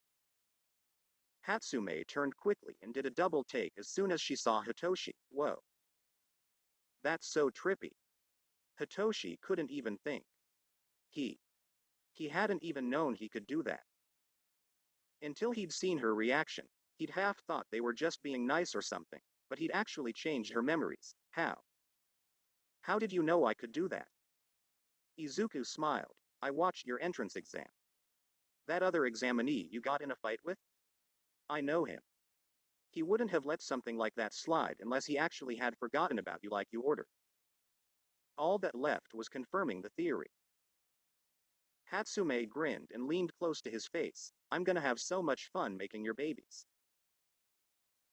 Hatsume turned quickly and did a double take as soon as she saw Hitoshi. Whoa. That's so trippy. Hitoshi couldn't even think. He hadn't even known he could do that. Until he'd seen her reaction, he'd half thought they were just being nice or something, but he'd actually changed her memories. How? How did you know I could do that? Izuku smiled. I watched your entrance exam. That other examinee you got in a fight with? I know him. He wouldn't have let something like that slide unless he actually had forgotten about you like you ordered. All that left was confirming the theory. Hatsume grinned and leaned close to his face. I'm gonna have so much fun making your babies.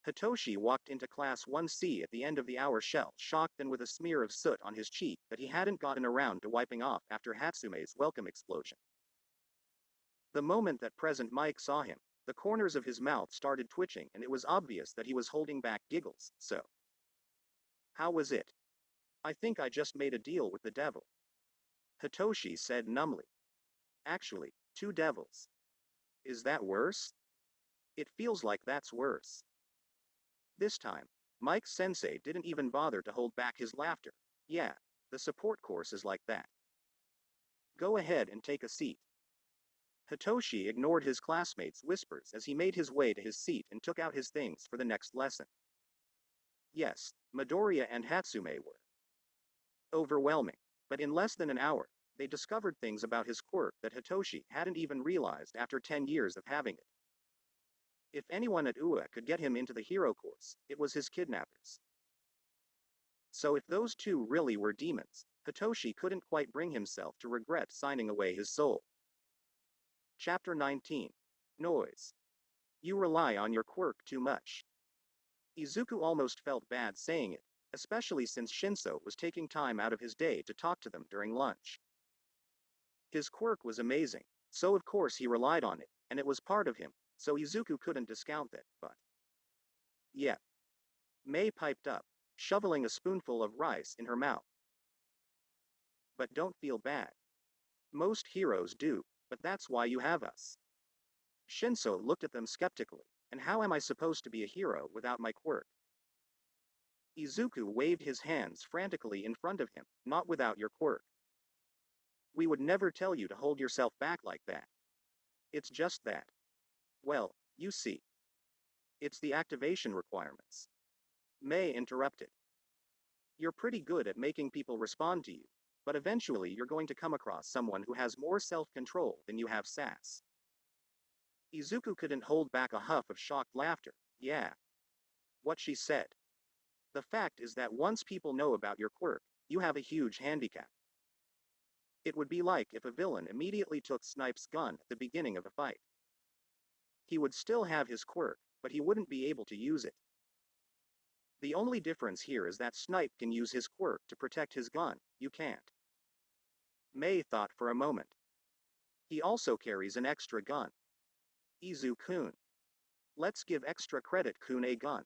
Hitoshi walked into Class 1C at the end of the hour shell, shocked and with a smear of soot on his cheek that he hadn't gotten around to wiping off after Hatsume's welcome explosion. The moment that Present Mike saw him, the corners of his mouth started twitching and it was obvious that he was holding back giggles. So, how was it? I think I just made a deal with the devil. Hitoshi said numbly. Actually, two devils. Is that worse? It feels like that's worse. This time, Mike Sensei didn't even bother to hold back his laughter. Yeah, the support course is like that. Go ahead and take a seat. Hitoshi ignored his classmates' whispers as he made his way to his seat and took out his things for the next lesson. Yes, Midoriya and Hatsume were overwhelming, but in less than an hour, they discovered things about his quirk that Hitoshi hadn't even realized after 10 years of having it. If anyone at UA could get him into the hero course, it was his kidnappers. So if those two really were demons, Hitoshi couldn't quite bring himself to regret signing away his soul. Chapter 19. Noise. You rely on your quirk too much. Izuku almost felt bad saying it, especially since Shinso was taking time out of his day to talk to them during lunch. His quirk was amazing, so of course he relied on it, and it was part of him, so Izuku couldn't discount that, but... Yeah. Mei piped up, shoveling a spoonful of rice in her mouth. But don't feel bad. Most heroes do, but that's why you have us. Shinso looked at them skeptically, and how am I supposed to be a hero without my quirk? Izuku waved his hands frantically in front of him, not without your quirk. We would never tell you to hold yourself back like that. It's just that. Well, you see. It's the activation requirements. Mei interrupted. You're pretty good at making people respond to you, but eventually you're going to come across someone who has more self-control than you have sass. Izuku couldn't hold back a huff of shocked laughter. Yeah. What she said. The fact is that once people know about your quirk, you have a huge handicap. It would be like if a villain immediately took Snipe's gun at the beginning of a fight. He would still have his quirk, but he wouldn't be able to use it. The only difference here is that Snipe can use his quirk to protect his gun, you can't. Mei thought for a moment. He also carries an extra gun. Izu-kun. Let's give extra credit Kun a gun.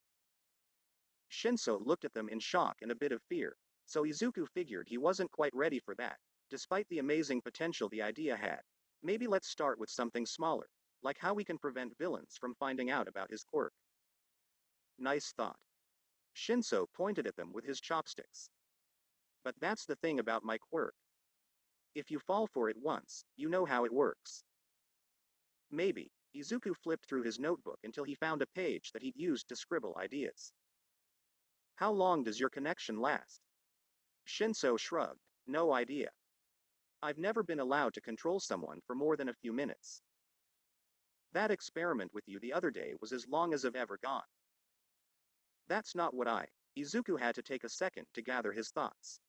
Shinso looked at them in shock and a bit of fear, so Izuku figured he wasn't quite ready for that, despite the amazing potential the idea had. Maybe let's start with something smaller, like how we can prevent villains from finding out about his quirk. Nice thought. Shinso pointed at them with his chopsticks. But that's the thing about my quirk. If you fall for it once, you know how it works. Maybe. Izuku flipped through his notebook until he found a page that he'd used to scribble ideas. How long does your connection last? Shinso shrugged. No idea. I've never been allowed to control someone for more than a few minutes. That experiment with you the other day was as long as I've ever gone. That's not what Izuku had to take a second to gather his thoughts.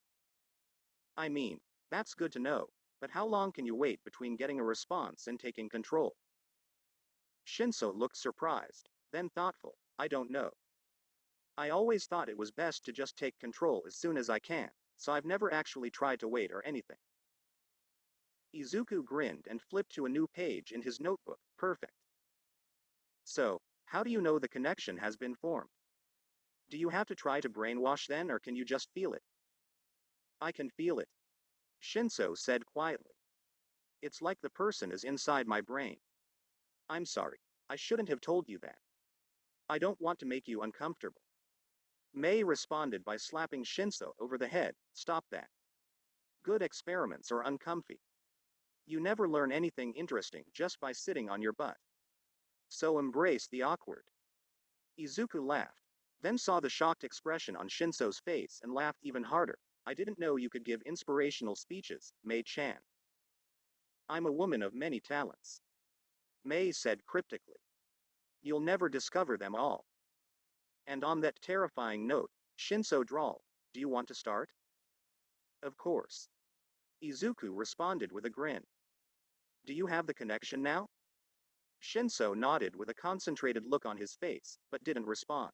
I mean, that's good to know, but how long can you wait between getting a response and taking control? Shinso looked surprised, then thoughtful. I don't know. I always thought it was best to just take control as soon as I can, so I've never actually tried to wait or anything. Izuku grinned and flipped to a new page in his notebook. Perfect. So, how do you know the connection has been formed? Do you have to try to brainwash then, or can you just feel it? I can feel it. Shinso said quietly. It's like the person is inside my brain. I'm sorry. I shouldn't have told you that. I don't want to make you uncomfortable. Mei responded by slapping Shinso over the head. Stop that. Good experiments are uncomfy. You never learn anything interesting just by sitting on your butt. So embrace the awkward. Izuku laughed, then saw the shocked expression on Shinso's face and laughed even harder. I didn't know you could give inspirational speeches, Mei-chan. I'm a woman of many talents. Mei said cryptically. You'll never discover them all. And on that terrifying note, Shinso drawled, do you want to start? Of course. Izuku responded with a grin. Do you have the connection now? Shinso nodded with a concentrated look on his face, but didn't respond.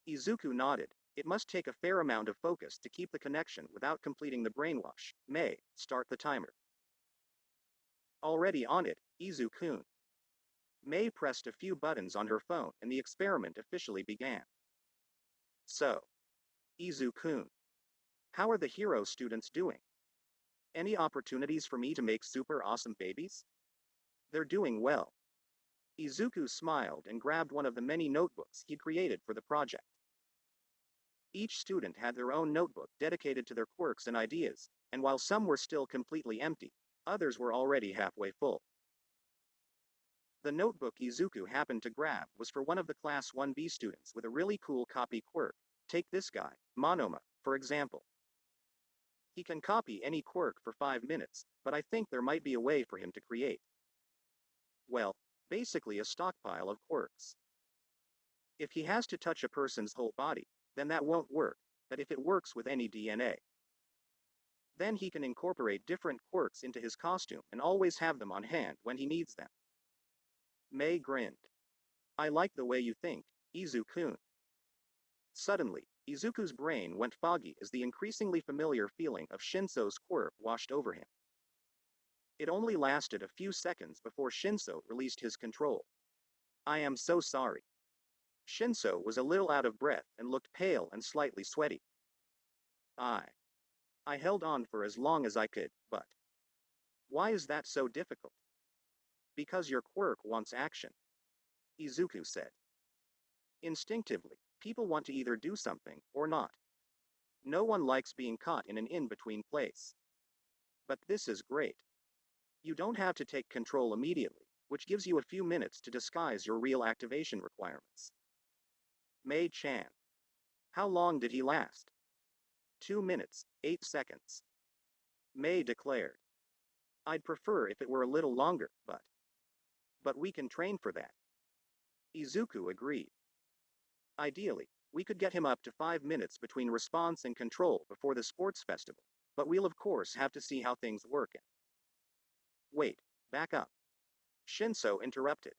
Izuku nodded. It must take a fair amount of focus to keep the connection without completing the brainwash. Mei, start the timer. Already on it, Izu-kun. Mei pressed a few buttons on her phone and the experiment officially began. So. Izu-kun. How are the hero students doing? Any opportunities for me to make super awesome babies? They're doing well. Izuku smiled and grabbed one of the many notebooks he'd created for the project. Each student had their own notebook dedicated to their quirks and ideas, and while some were still completely empty, others were already halfway full. The notebook Izuku happened to grab was for one of the Class 1B students with a really cool copy quirk. Take this guy, Monoma, for example. He can copy any quirk for 5 minutes, but I think there might be a way for him to create, well, basically a stockpile of quirks. If he has to touch a person's whole body, then that won't work, but if it works with any DNA, then he can incorporate different quirks into his costume and always have them on hand when he needs them. Mei grinned. I like the way you think, Izuku-kun. Suddenly, Izuku's brain went foggy as the increasingly familiar feeling of Shinso's quirk washed over him. It only lasted a few seconds before Shinso released his control. I am so sorry. Shinso was a little out of breath and looked pale and slightly sweaty. I held on for as long as I could, but why is that so difficult? Because your quirk wants action, Izuku said. Instinctively, people want to either do something or not. No one likes being caught in an in-between place. But this is great. You don't have to take control immediately, which gives you a few minutes to disguise your real activation requirements. Mei-chan. How long did he last? 2 minutes, 8 seconds. Mei declared. I'd prefer if it were a little longer, but we can train for that. Izuku agreed. Ideally, we could get him up to 5 minutes between response and control before the sports festival, but we'll of course have to see how things work. Wait, back up. Shinso interrupted.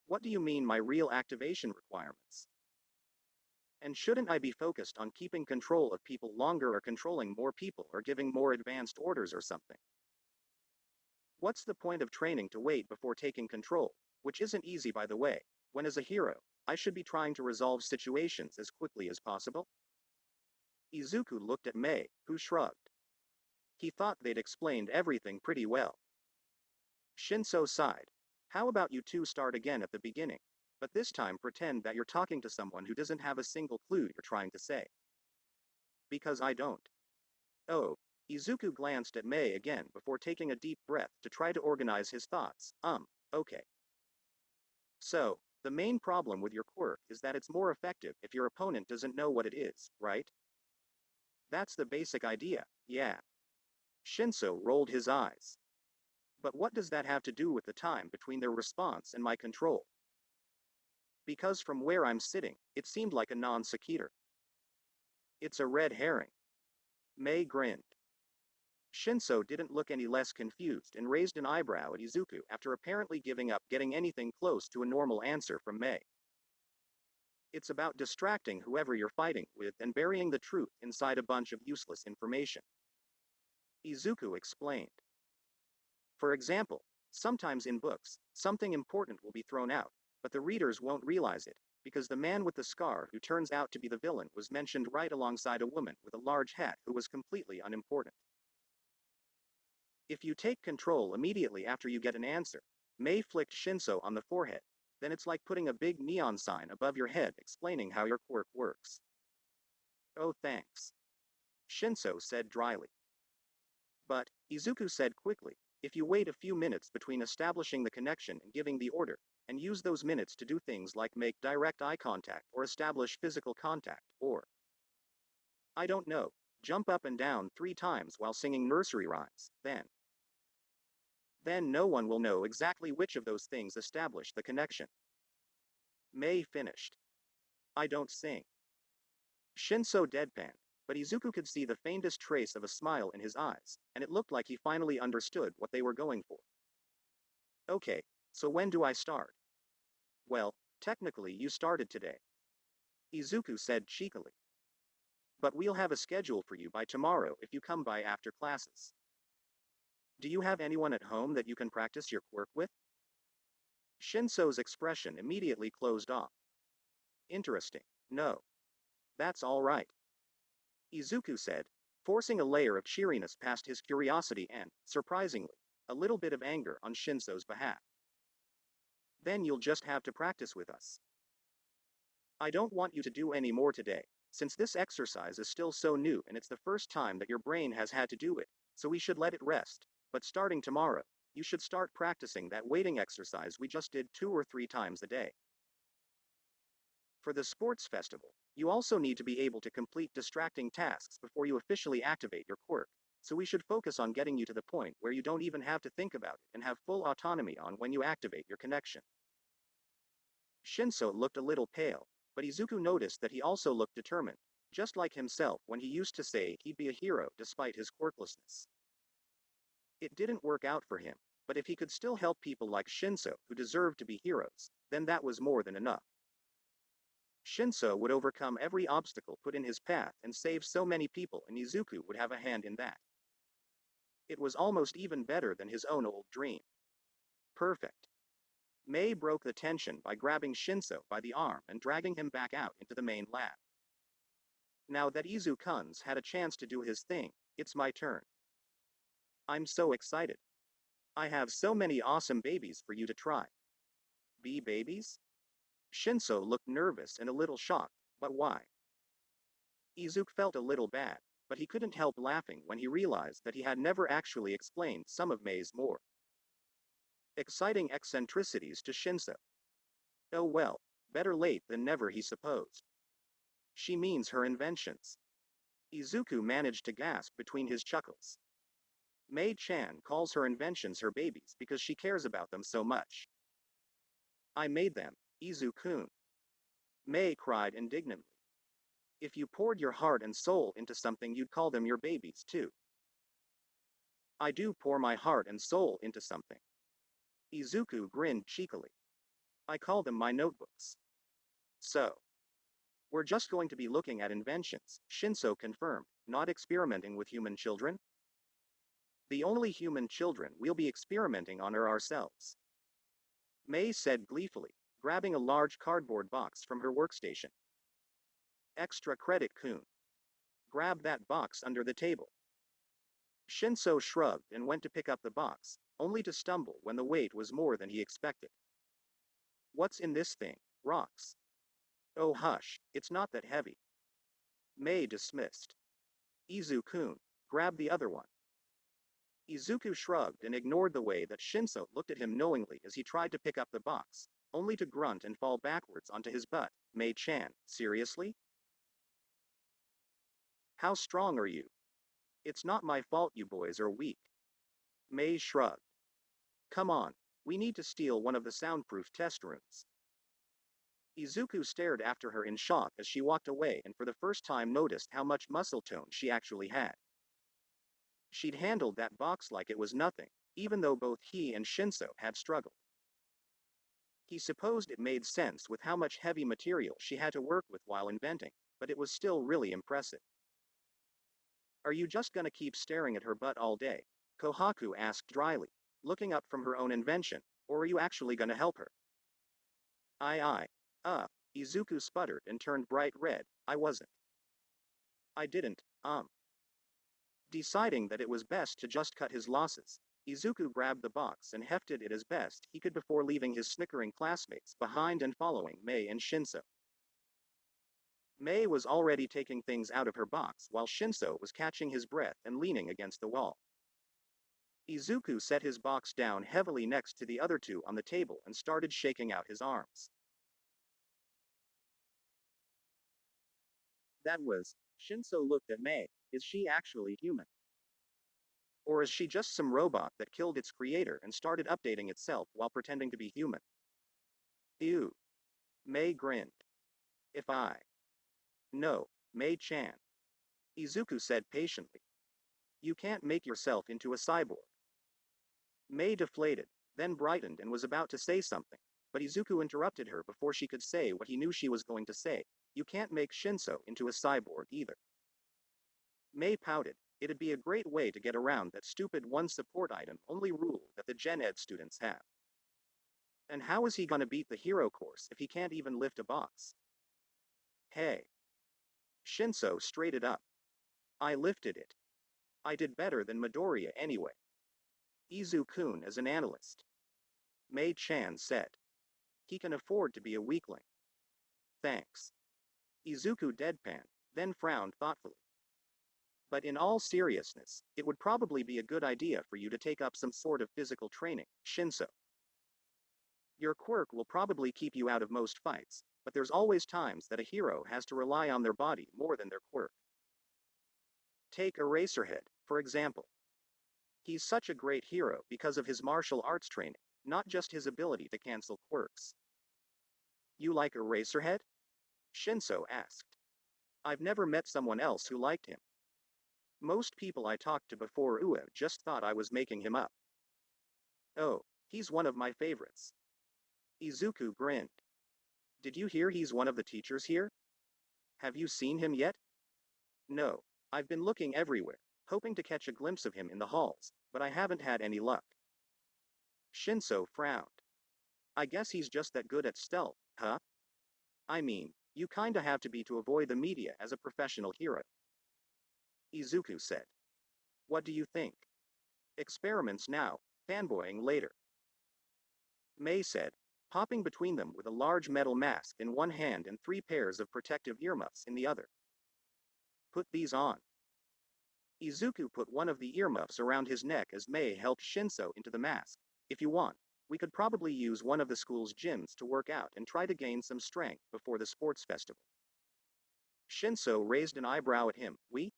What do you mean my real activation requirements? And shouldn't I be focused on keeping control of people longer or controlling more people or giving more advanced orders or something? What's the point of training to wait before taking control, which isn't easy by the way, when as a hero, I should be trying to resolve situations as quickly as possible? Izuku looked at Mei, who shrugged. He thought they'd explained everything pretty well. Shinso sighed. How about you two start again at the beginning, but this time pretend that you're talking to someone who doesn't have a single clue you're trying to say. Because I don't. Oh, Izuku glanced at Mei again before taking a deep breath to try to organize his thoughts. Okay. So, the main problem with your quirk is that it's more effective if your opponent doesn't know what it is, right? That's the basic idea, yeah. Shinso rolled his eyes. But what does that have to do with the time between their response and my control? Because from where I'm sitting, it seemed like a non sequitur. It's a red herring. Mei grinned. Shinso didn't look any less confused and raised an eyebrow at Izuku after apparently giving up getting anything close to a normal answer from Mei. It's about distracting whoever you're fighting with and burying the truth inside a bunch of useless information. Izuku explained. For example, sometimes in books, something important will be thrown out, but the readers won't realize it, because the man with the scar who turns out to be the villain was mentioned right alongside a woman with a large hat who was completely unimportant. If you take control immediately after you get an answer, Mei flicked Shinso on the forehead, then it's like putting a big neon sign above your head explaining how your quirk works. Oh thanks. Shinso said dryly. But, Izuku said quickly, if you wait a few minutes between establishing the connection and giving the order, and use those minutes to do things like make direct eye contact or establish physical contact, or, I don't know, jump up and down 3 times while singing nursery rhymes, then no one will know exactly which of those things established the connection. Mei finished. I don't sing. Shinso deadpanned, but Izuku could see the faintest trace of a smile in his eyes, and it looked like he finally understood what they were going for. Okay, so when do I start? Well, technically you started today. Izuku said cheekily. But we'll have a schedule for you by tomorrow if you come by after classes. Do you have anyone at home that you can practice your quirk with? Shinso's expression immediately closed off. Interesting. No. That's all right. Izuku said, forcing a layer of cheeriness past his curiosity and, surprisingly, a little bit of anger on Shinso's behalf. Then you'll just have to practice with us. I don't want you to do any more today, since this exercise is still so new and it's the first time that your brain has had to do it, so we should let it rest. But starting tomorrow, you should start practicing that weighting exercise we just did 2 or 3 times a day. For the sports festival, you also need to be able to complete distracting tasks before you officially activate your quirk, so we should focus on getting you to the point where you don't even have to think about it and have full autonomy on when you activate your connection. Shinso looked a little pale, but Izuku noticed that he also looked determined, just like himself when he used to say he'd be a hero despite his quirklessness. It didn't work out for him, but if he could still help people like Shinso who deserved to be heroes, then that was more than enough. Shinso would overcome every obstacle put in his path and save so many people, and Izuku would have a hand in that. It was almost even better than his own old dream. Perfect. Mei broke the tension by grabbing Shinso by the arm and dragging him back out into the main lab. Now that Izuku's had a chance to do his thing, it's my turn. I'm so excited. I have so many awesome babies for you to try. Bee babies? Shinso looked nervous and a little shocked, but why? Izuku felt a little bad, but he couldn't help laughing when he realized that he had never actually explained some of Mei's more exciting eccentricities to Shinso. Oh well, better late than never, he supposed. She means her inventions. Izuku managed to gasp between his chuckles. Mei-chan calls her inventions her babies because she cares about them so much. I made them, Izuku. Mei cried indignantly. If you poured your heart and soul into something, you'd call them your babies too. I do pour my heart and soul into something. Izuku grinned cheekily. I call them my notebooks. So, we're just going to be looking at inventions, Shinso confirmed, not experimenting with human children. The only human children we'll be experimenting on are ourselves. Mei said gleefully, grabbing a large cardboard box from her workstation. Extra credit, Kun. Grab that box under the table. Shinso shrugged and went to pick up the box, only to stumble when the weight was more than he expected. What's in this thing? Rocks. Oh hush, it's not that heavy. Mei dismissed. Izuku, grab the other one. Izuku shrugged and ignored the way that Shinso looked at him knowingly as he tried to pick up the box, only to grunt and fall backwards onto his butt. Mei-chan, seriously? How strong are you? It's not my fault you boys are weak. Mei shrugged. Come on, we need to steal one of the soundproof test rooms. Izuku stared after her in shock as she walked away and for the first time noticed how much muscle tone she actually had. She'd handled that box like it was nothing, even though both he and Shinso had struggled. He supposed it made sense with how much heavy material she had to work with while inventing, but it was still really impressive. Are you just gonna keep staring at her butt all day? Kohaku asked dryly, looking up from her own invention, or are you actually gonna help her? I, Izuku sputtered and turned bright red. I wasn't. I didn't, Deciding that it was best to just cut his losses, Izuku grabbed the box and hefted it as best he could before leaving his snickering classmates behind and following Mei and Shinso. Mei was already taking things out of her box while Shinso was catching his breath and leaning against the wall. Izuku set his box down heavily next to the other two on the table and started shaking out his arms. That was, Shinso looked at Mei. Is she actually human? Or is she just some robot that killed its creator and started updating itself while pretending to be human? Ew. Mei grinned. If I. No, Mei-chan. Izuku said patiently. You can't make yourself into a cyborg. Mei deflated, then brightened and was about to say something, but Izuku interrupted her before she could say what he knew she was going to say. You can't make Shinso into a cyborg either. Mei pouted. It'd be a great way to get around that stupid one support item only rule that the Gen Ed students have. And how is he gonna beat the hero course if he can't even lift a box? Hey. Shinso straightened up. I lifted it. I did better than Midoriya anyway. Izu-kun is an analyst. Mei-chan said. He can afford to be a weakling. Thanks. Izuku deadpanned, then frowned thoughtfully. But in all seriousness, it would probably be a good idea for you to take up some sort of physical training, Shinso. Your quirk will probably keep you out of most fights, but there's always times that a hero has to rely on their body more than their quirk. Take Eraserhead, for example. He's such a great hero because of his martial arts training, not just his ability to cancel quirks. You like Eraserhead? Shinso asked. I've never met someone else who liked him. Most people I talked to before Ue just thought I was making him up. Oh, he's one of my favorites. Izuku grinned. Did you hear he's one of the teachers here? Have you seen him yet? No, I've been looking everywhere, hoping to catch a glimpse of him in the halls, but I haven't had any luck. Shinso frowned. I guess he's just that good at stealth, huh? I mean, you kinda have to be to avoid the media as a professional hero. Izuku said. What do you think? Experiments now, fanboying later. Mei said, popping between them with a large metal mask in one hand and 3 pairs of protective earmuffs in the other. Put these on. Izuku put one of the earmuffs around his neck as Mei helped Shinso into the mask. If you want, we could probably use one of the school's gyms to work out and try to gain some strength before the sports festival. Shinso raised an eyebrow at him. We?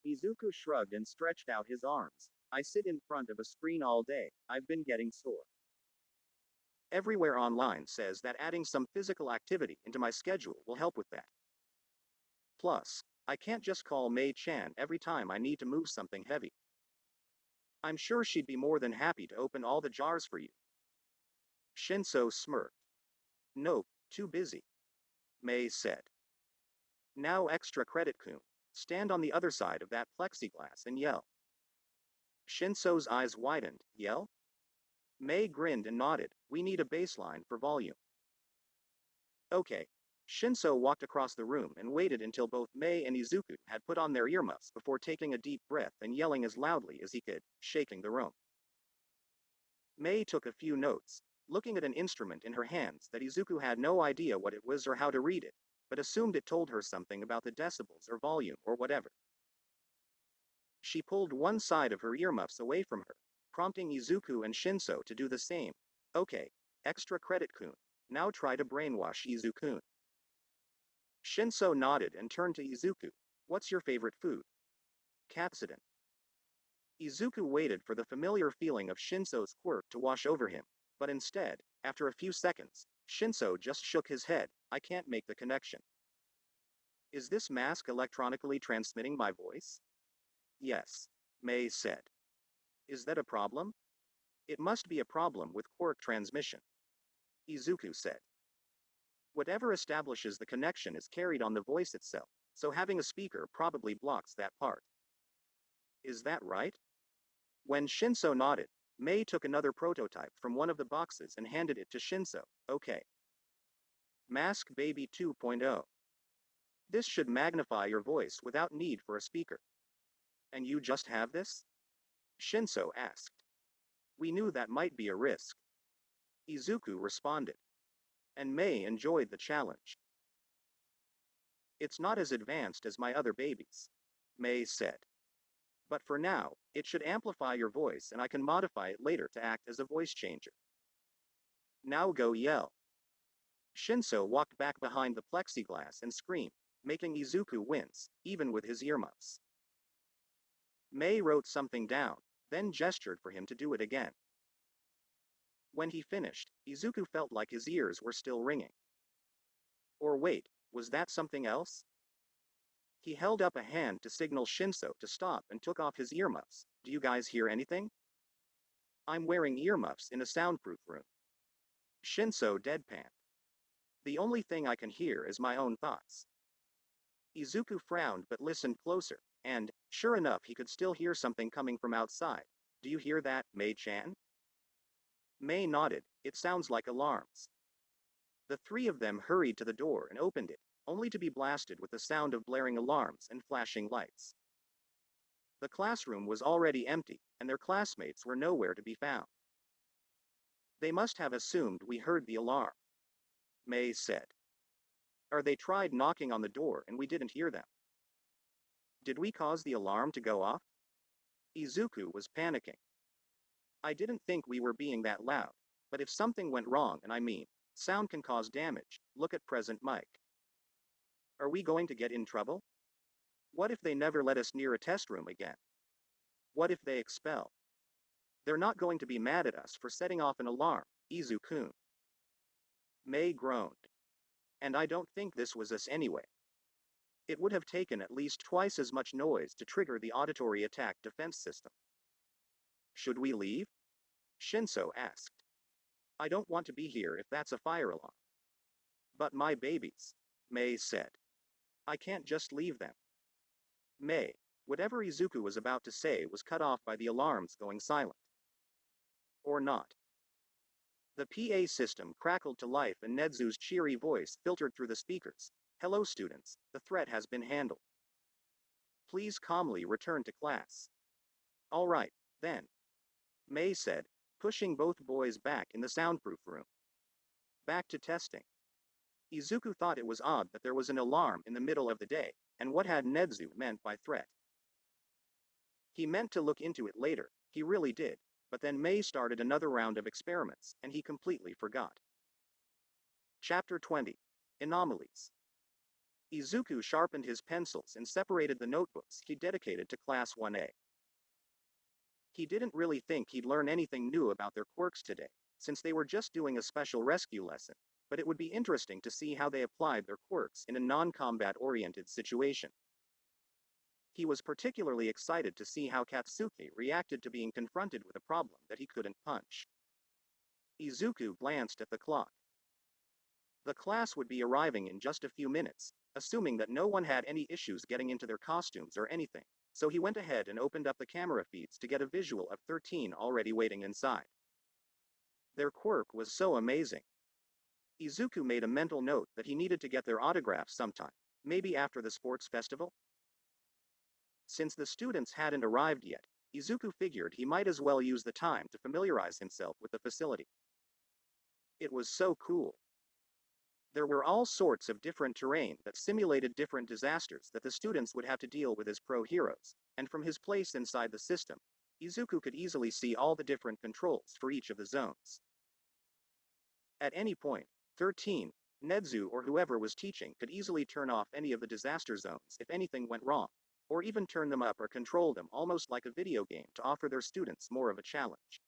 Izuku shrugged and stretched out his arms. I sit in front of a screen all day. I've been getting sore. Everywhere online says that adding some physical activity into my schedule will help with that. Plus, I can't just call Mei-chan every time I need to move something heavy. I'm sure she'd be more than happy to open all the jars for you. Shinso smirked. Nope, too busy. Mei said. Now extra credit, Kun. Stand on the other side of that plexiglass and yell. Shinso's eyes widened. Yell? Mei grinned and nodded. We need a baseline for volume. Okay. Shinso walked across the room and waited until both Mei and Izuku had put on their earmuffs before taking a deep breath and yelling as loudly as he could, shaking the room. Mei took a few notes, looking at an instrument in her hands that Izuku had no idea what it was or how to read it, but assumed it told her something about the decibels or volume or whatever. She pulled one side of her earmuffs away from her, prompting Izuku and Shinso to do the same. Okay, extra credit, Kun. Now try to brainwash Izuku. Shinso nodded and turned to Izuku. What's your favorite food? Katsudon. Izuku waited for the familiar feeling of Shinso's quirk to wash over him, but instead, after a few seconds, Shinso just shook his head. I can't make the connection. Is this mask electronically transmitting my voice? Yes, Mei said. Is that a problem? It must be a problem with quirk transmission. Izuku said. Whatever establishes the connection is carried on the voice itself, so having a speaker probably blocks that part. Is that right? When Shinso nodded, Mei took another prototype from one of the boxes and handed it to Shinso. Okay. Mask Baby 2.0. This should magnify your voice without need for a speaker. And you just have this? Shinso asked. We knew that might be a risk. Izuku responded. And Mei enjoyed the challenge. It's not as advanced as my other babies, Mei said. But for now, it should amplify your voice and I can modify it later to act as a voice changer. Now go yell. Shinso walked back behind the plexiglass and screamed, making Izuku wince, even with his earmuffs. Mei wrote something down, then gestured for him to do it again. When he finished, Izuku felt like his ears were still ringing. Or wait, was that something else? He held up a hand to signal Shinso to stop and took off his earmuffs. Do you guys hear anything? I'm wearing earmuffs in a soundproof room. Shinso deadpanned. The only thing I can hear is my own thoughts. Izuku frowned but listened closer, and, sure enough, he could still hear something coming from outside. Do you hear that, Mei-chan? Mei nodded. It sounds like alarms. The 3 of them hurried to the door and opened it, only to be blasted with the sound of blaring alarms and flashing lights. The classroom was already empty, and their classmates were nowhere to be found. They must have assumed we heard the alarm, May said. Or they tried knocking on the door and we didn't hear them. Did we cause the alarm to go off? Izuku was panicking. I didn't think we were being that loud, but if something went wrong, and I mean, sound can cause damage, look at present mic. Are we going to get in trouble? What if they never let us near a test room again? What if they expel? They're not going to be mad at us for setting off an alarm, Izuku. May groaned. And I don't think this was us anyway. It would have taken at least twice as much noise to trigger the auditory attack defense system. Should we leave? Shinso asked. I don't want to be here if that's a fire alarm. But my babies, May said. I can't just leave them. May, whatever Izuku was about to say was cut off by the alarms going silent. Or not. The PA system crackled to life and Nedzu's cheery voice filtered through the speakers. Hello students, the threat has been handled. Please calmly return to class. All right, then. May said, pushing both boys back in the soundproof room. Back to testing. Izuku thought it was odd that there was an alarm in the middle of the day, and what had Nedzu meant by threat. He meant to look into it later, he really did, but then May started another round of experiments, and he completely forgot. Chapter 20. Anomalies. Izuku sharpened his pencils and separated the notebooks he dedicated to Class 1A. He didn't really think he'd learn anything new about their quirks today, since they were just doing a special rescue lesson, but it would be interesting to see how they applied their quirks in a non-combat-oriented situation. He was particularly excited to see how Katsuki reacted to being confronted with a problem that he couldn't punch. Izuku glanced at the clock. The class would be arriving in just a few minutes, assuming that no one had any issues getting into their costumes or anything, so he went ahead and opened up the camera feeds to get a visual of 13 already waiting inside. Their quirk was so amazing. Izuku made a mental note that he needed to get their autographs sometime, maybe after the sports festival. Since the students hadn't arrived yet, Izuku figured he might as well use the time to familiarize himself with the facility. It was so cool. There were all sorts of different terrain that simulated different disasters that the students would have to deal with as pro heroes, and from his place inside the system, Izuku could easily see all the different controls for each of the zones. At any point, 13, Nedzu or whoever was teaching could easily turn off any of the disaster zones if anything went wrong, or even turn them up or control them almost like a video game to offer their students more of a challenge.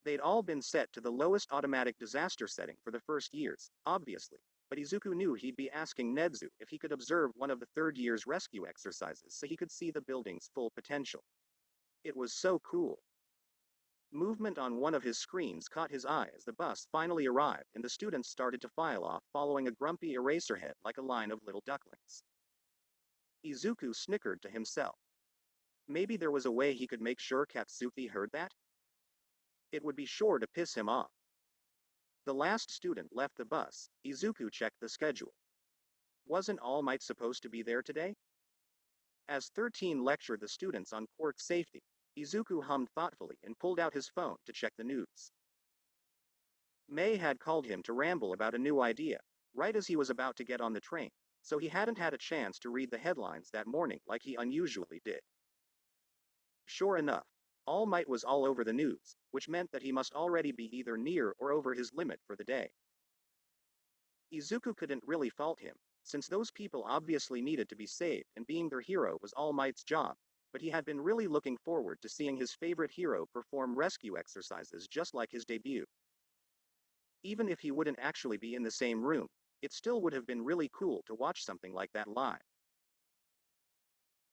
They'd all been set to the lowest automatic disaster setting for the first years, obviously, but Izuku knew he'd be asking Nedzu if he could observe one of the third year's rescue exercises so he could see the building's full potential. It was so cool. Movement on one of his screens caught his eye as the bus finally arrived and the students started to file off following a grumpy eraserhead like a line of little ducklings. Izuku snickered to himself. Maybe there was a way he could make sure Katsuki heard that? It would be sure to piss him off. The last student left the bus, Izuku checked the schedule. Wasn't All Might supposed to be there today? As 13 lectured the students on quirk safety, Izuku hummed thoughtfully and pulled out his phone to check the news. May had called him to ramble about a new idea, right as he was about to get on the train, so he hadn't had a chance to read the headlines that morning like he unusually did. Sure enough, All Might was all over the news, which meant that he must already be either near or over his limit for the day. Izuku couldn't really fault him, since those people obviously needed to be saved and being their hero was All Might's job, but he had been really looking forward to seeing his favorite hero perform rescue exercises just like his debut. Even if he wouldn't actually be in the same room, it still would have been really cool to watch something like that live.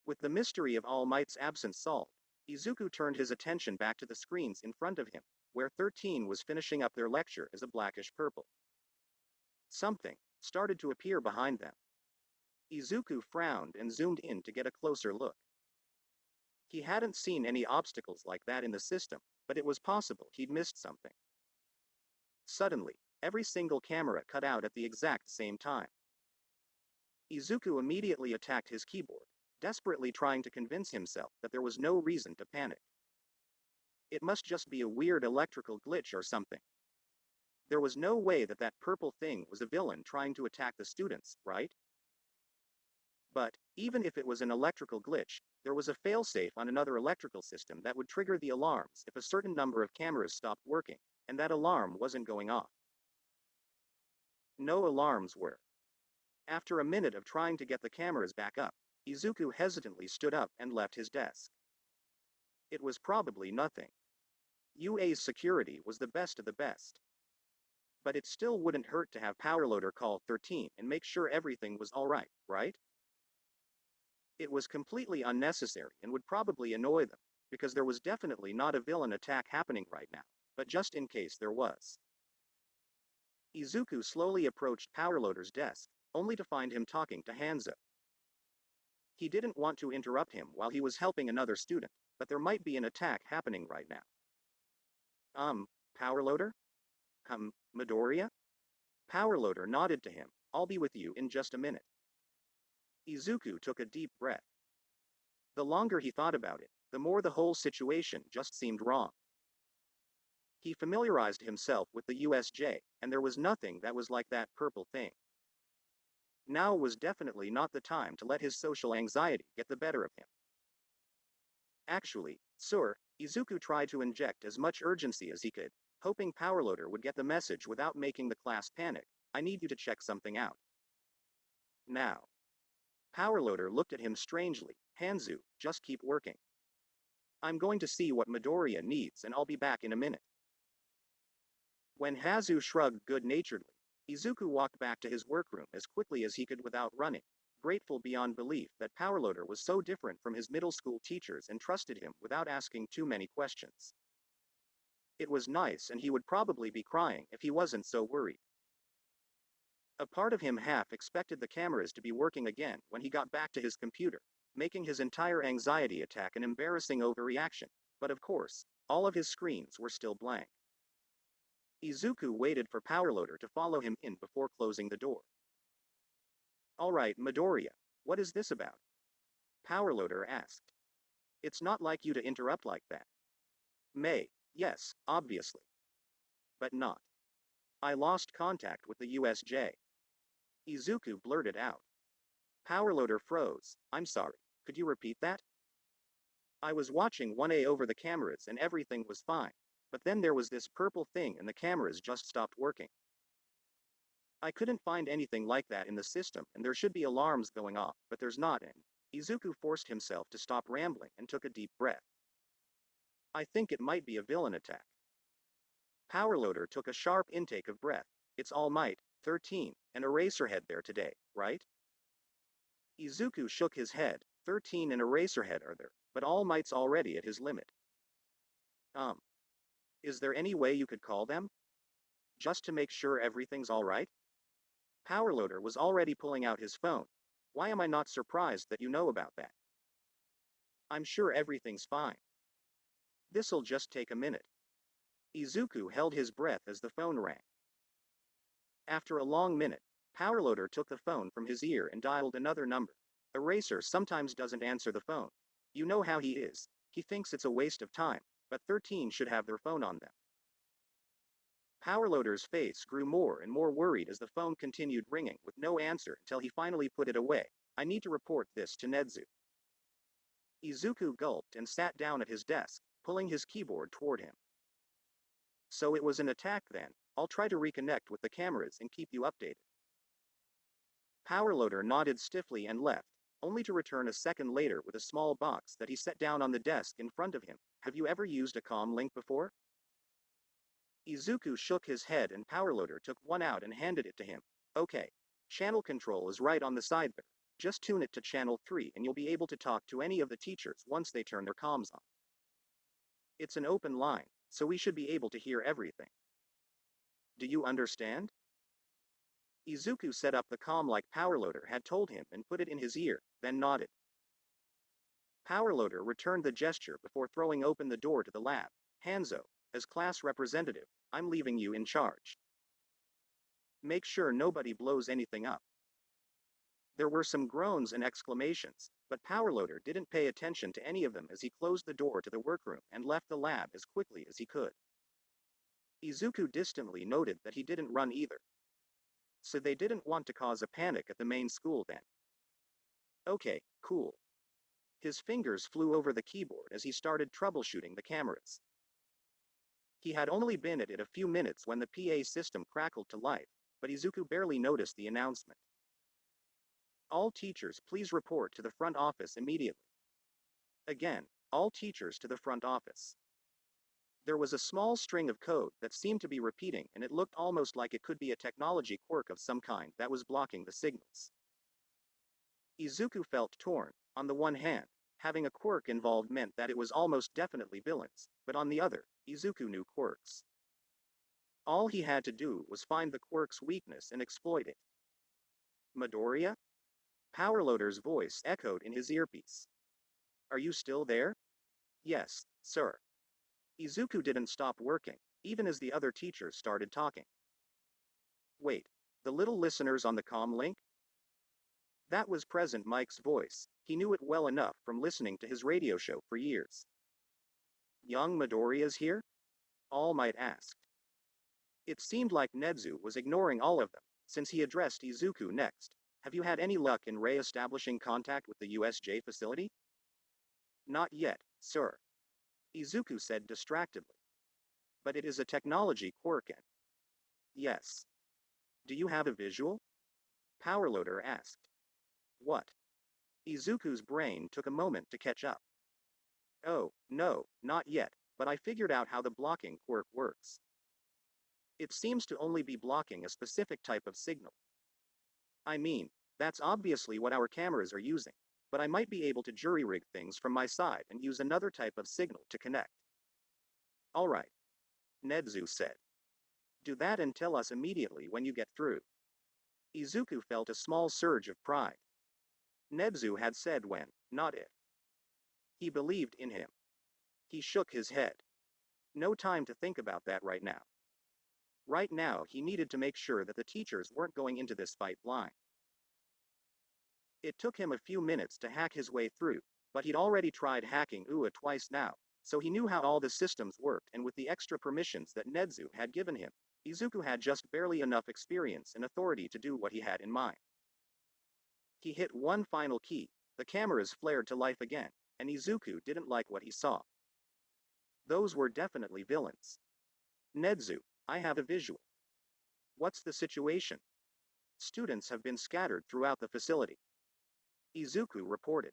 With the mystery of All Might's absence solved, Izuku turned his attention back to the screens in front of him, where 13 was finishing up their lecture as a blackish purple. Something started to appear behind them. Izuku frowned and zoomed in to get a closer look. He hadn't seen any obstacles like that in the system, but it was possible he'd missed something. Suddenly, every single camera cut out at the exact same time. Izuku immediately attacked his keyboard, desperately trying to convince himself that there was no reason to panic. It must just be a weird electrical glitch or something. There was no way that that purple thing was a villain trying to attack the students, right? But, even if it was an electrical glitch, there was a failsafe on another electrical system that would trigger the alarms if a certain number of cameras stopped working, and that alarm wasn't going off. No alarms were. After a minute of trying to get the cameras back up, Izuku hesitantly stood up and left his desk. It was probably nothing. UA's security was the best of the best. But it still wouldn't hurt to have Powerloader call 13 and make sure everything was alright, right? It was completely unnecessary and would probably annoy them, because there was definitely not a villain attack happening right now, but just in case there was. Izuku slowly approached Powerloader's desk, only to find him talking to Hanzo. He didn't want to interrupt him while he was helping another student, but there might be an attack happening right now. Powerloader? Midoriya? Powerloader nodded to him. I'll be with you in just a minute. Izuku took a deep breath. The longer he thought about it, the more the whole situation just seemed wrong. He familiarized himself with the USJ, and there was nothing that was like that purple thing. Now was definitely not the time to let his social anxiety get the better of him. Actually, sir, Izuku tried to inject as much urgency as he could, hoping Powerloader would get the message without making the class panic. I need you to check something out. Now. Powerloader looked at him strangely. Hanzo, just keep working. I'm going to see what Midoriya needs and I'll be back in a minute. When Hanzo shrugged good-naturedly, Izuku walked back to his workroom as quickly as he could without running, grateful beyond belief that Powerloader was so different from his middle school teachers and trusted him without asking too many questions. It was nice and he would probably be crying if he wasn't so worried. A part of him half expected the cameras to be working again when he got back to his computer, making his entire anxiety attack an embarrassing overreaction, but of course, all of his screens were still blank. Izuku waited for Powerloader to follow him in before closing the door. Alright, Midoriya, what is this about? Powerloader asked. It's not like you to interrupt like that. Yes, obviously. But not. I lost contact with the USJ. Izuku blurted out. Powerloader froze. I'm sorry, could you repeat that? I was watching 1A over the cameras and everything was fine, but then there was this purple thing and the cameras just stopped working. I couldn't find anything like that in the system and there should be alarms going off, but there's not, and Izuku forced himself to stop rambling and took a deep breath. I think it might be a villain attack. Powerloader took a sharp intake of breath. It's All Might, 13, and Eraserhead there today, right? Izuku shook his head. 13 and Eraserhead are there, but All Might's already at his limit. Is there any way you could call them? Just to make sure everything's alright? Powerloader was already pulling out his phone. Why am I not surprised that you know about that? I'm sure everything's fine. This'll just take a minute. Izuku held his breath as the phone rang. After a long minute, Powerloader took the phone from his ear and dialed another number. Eraser sometimes doesn't answer the phone. You know how he is. He thinks it's a waste of time, but 13 should have their phone on them. Powerloader's face grew more and more worried as the phone continued ringing with no answer until he finally put it away. I need to report this to Nedzu. Izuku gulped and sat down at his desk, pulling his keyboard toward him. So it was an attack then. I'll try to reconnect with the cameras and keep you updated. Powerloader nodded stiffly and left, only to return a second later with a small box that he set down on the desk in front of him. Have you ever used a comm link before? Izuku shook his head and Powerloader took one out and handed it to him. Okay. Channel control is right on the side there. Just tune it to channel 3 and you'll be able to talk to any of the teachers once they turn their comms on. It's an open line, so we should be able to hear everything. Do you understand? Izuku set up the comm like Powerloader had told him and put it in his ear, then nodded. Powerloader returned the gesture before throwing open the door to the lab. Hanzo, as class representative, I'm leaving you in charge. Make sure nobody blows anything up. There were some groans and exclamations, But Powerloader didn't pay attention to any of them as he closed the door to the workroom and left the lab as quickly as he could. Izuku distantly noted that he didn't run either. So they didn't want to cause a panic at the main school then. Okay, cool. His fingers flew over the keyboard as he started troubleshooting the cameras. He had only been at it a few minutes when the PA system crackled to life, but Izuku barely noticed the announcement. All teachers please report to the front office immediately. Again, all teachers to the front office. There was a small string of code that seemed to be repeating, and it looked almost like it could be a technology quirk of some kind that was blocking the signals. Izuku felt torn. On the one hand, having a quirk involved meant that it was almost definitely villains, but on the other, Izuku knew quirks. All he had to do was find the quirk's weakness and exploit it. Midoriya? Powerloader's voice echoed in his earpiece. Are you still there? Yes, sir. Izuku didn't stop working, even as the other teachers started talking. Wait, the little listeners on the comm link? That was Present Mike's voice. He knew it well enough from listening to his radio show for years. Young Midoriya's here? All Might asked. It seemed like Nezu was ignoring all of them, since he addressed Izuku next. Have you had any luck in re-establishing contact with the USJ facility? Not yet, sir. Izuku said distractedly. But it is a technology quirk and... Yes. Do you have a visual? Powerloader asked. What? Izuku's brain took a moment to catch up. Oh, no, not yet, but I figured out how the blocking quirk works. It seems to only be blocking a specific type of signal. I mean, that's obviously what our cameras are using, but I might be able to jury-rig things from my side and use another type of signal to connect. All right, Nezu said. Do that and tell us immediately when you get through. Izuku felt a small surge of pride. Nezu had said when, not if. He believed in him. He shook his head. No time to think about that right now. Right now he needed to make sure that the teachers weren't going into this fight blind. It took him a few minutes to hack his way through, but he'd already tried hacking UA twice now, so he knew how all the systems worked, and with the extra permissions that Nezu had given him, Izuku had just barely enough experience and authority to do what he had in mind. He hit one final key, the cameras flared to life again, and Izuku didn't like what he saw. Those were definitely villains. Nezu, I have a visual. What's the situation? Students have been scattered throughout the facility. Izuku reported.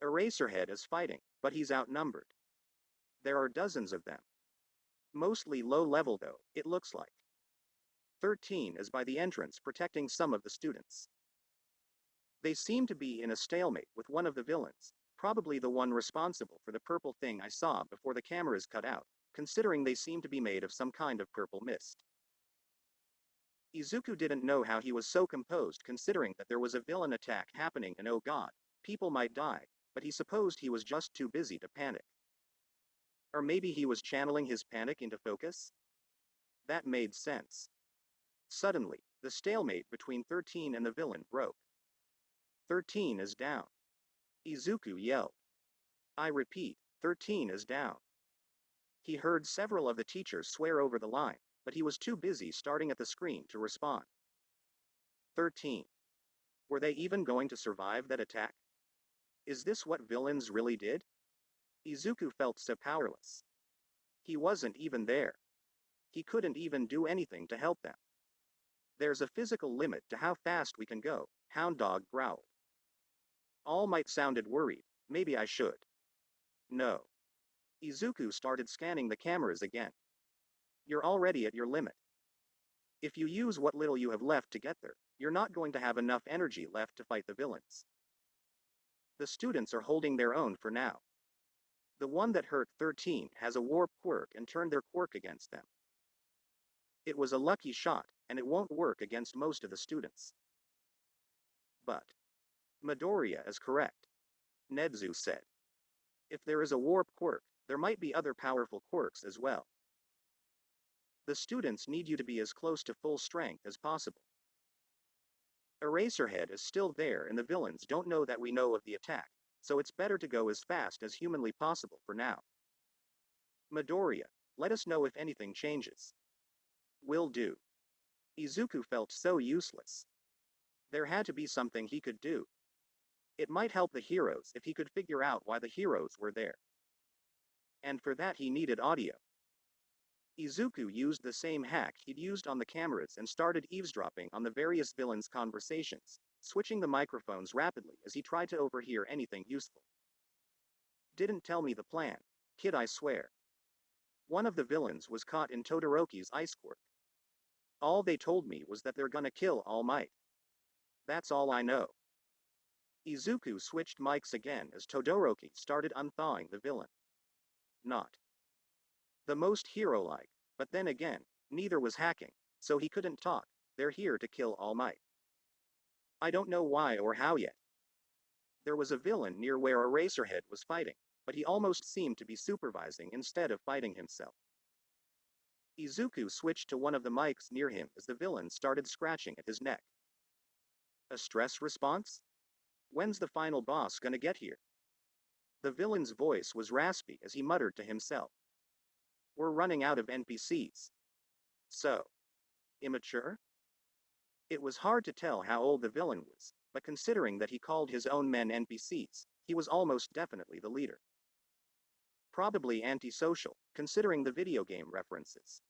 Eraserhead is fighting, but he's outnumbered. There are dozens of them. Mostly low level though, it looks like. 13 is by the entrance protecting some of the students. They seem to be in a stalemate with one of the villains, probably the one responsible for the purple thing I saw before the cameras cut out, considering they seem to be made of some kind of purple mist. Izuku didn't know how he was so composed considering that there was a villain attack happening and oh god, people might die, but he supposed he was just too busy to panic. Or maybe he was channeling his panic into focus? That made sense. Suddenly, the stalemate between 13 and the villain broke. 13 is down. Izuku yelled. I repeat, 13 is down. He heard several of the teachers swear over the line, but he was too busy staring at the screen to respond. 13. Were they even going to survive that attack? Is this what villains really did? Izuku felt so powerless. He wasn't even there. He couldn't even do anything to help them. There's a physical limit to how fast we can go, Hound Dog growled. All Might sounded worried. Maybe I should. No. Izuku started scanning the cameras again. You're already at your limit. If you use what little you have left to get there, you're not going to have enough energy left to fight the villains. The students are holding their own for now. The one that hurt 13 has a warp quirk and turned their quirk against them. It was a lucky shot, and it won't work against most of the students. But Midoriya is correct, Nezu said. If there is a warp quirk, there might be other powerful quirks as well. The students need you to be as close to full strength as possible. Eraserhead is still there and the villains don't know that we know of the attack, so it's better to go as fast as humanly possible for now. Midoriya, let us know if anything changes. Will do. Izuku felt so useless. There had to be something he could do. It might help the heroes if he could figure out why the heroes were there. And for that he needed audio. Izuku used the same hack he'd used on the cameras and started eavesdropping on the various villains' conversations, switching the microphones rapidly as he tried to overhear anything useful. Didn't tell me the plan, kid, I swear. One of the villains was caught in Todoroki's ice quirk. All they told me was that they're gonna kill All Might. That's all I know. Izuku switched mics again as Todoroki started unthawing the villain. Not the most hero-like, but then again, neither was hacking, so he couldn't talk. They're here to kill All Might. I don't know why or how yet. There was a villain near where Eraserhead was fighting, but he almost seemed to be supervising instead of fighting himself. Izuku switched to one of the mics near him as the villain started scratching at his neck. A stress response? When's the final boss gonna get here? The villain's voice was raspy as he muttered to himself. We're running out of NPCs. So immature? It was hard to tell how old the villain was, but considering that he called his own men NPCs, he was almost definitely the leader. Probably antisocial, considering the video game references.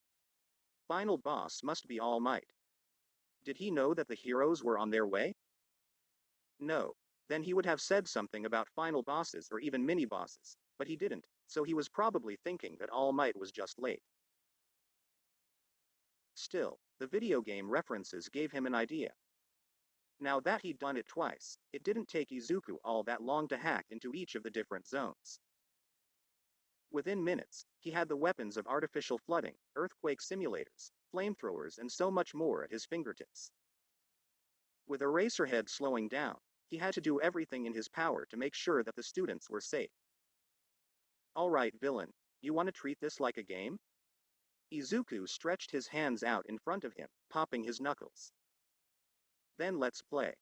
Final boss must be All Might. Did he know that the heroes were on their way? No. Then he would have said something about final bosses or even mini-bosses, but he didn't, so he was probably thinking that All Might was just late. Still, the video game references gave him an idea. Now that he'd done it twice, it didn't take Izuku all that long to hack into each of the different zones. Within minutes, he had the weapons of artificial flooding, earthquake simulators, flamethrowers and so much more at his fingertips. With Eraserhead slowing down, he had to do everything in his power to make sure that the students were safe. Alright, villain, you want to treat this like a game? Izuku stretched his hands out in front of him, popping his knuckles. Then let's play.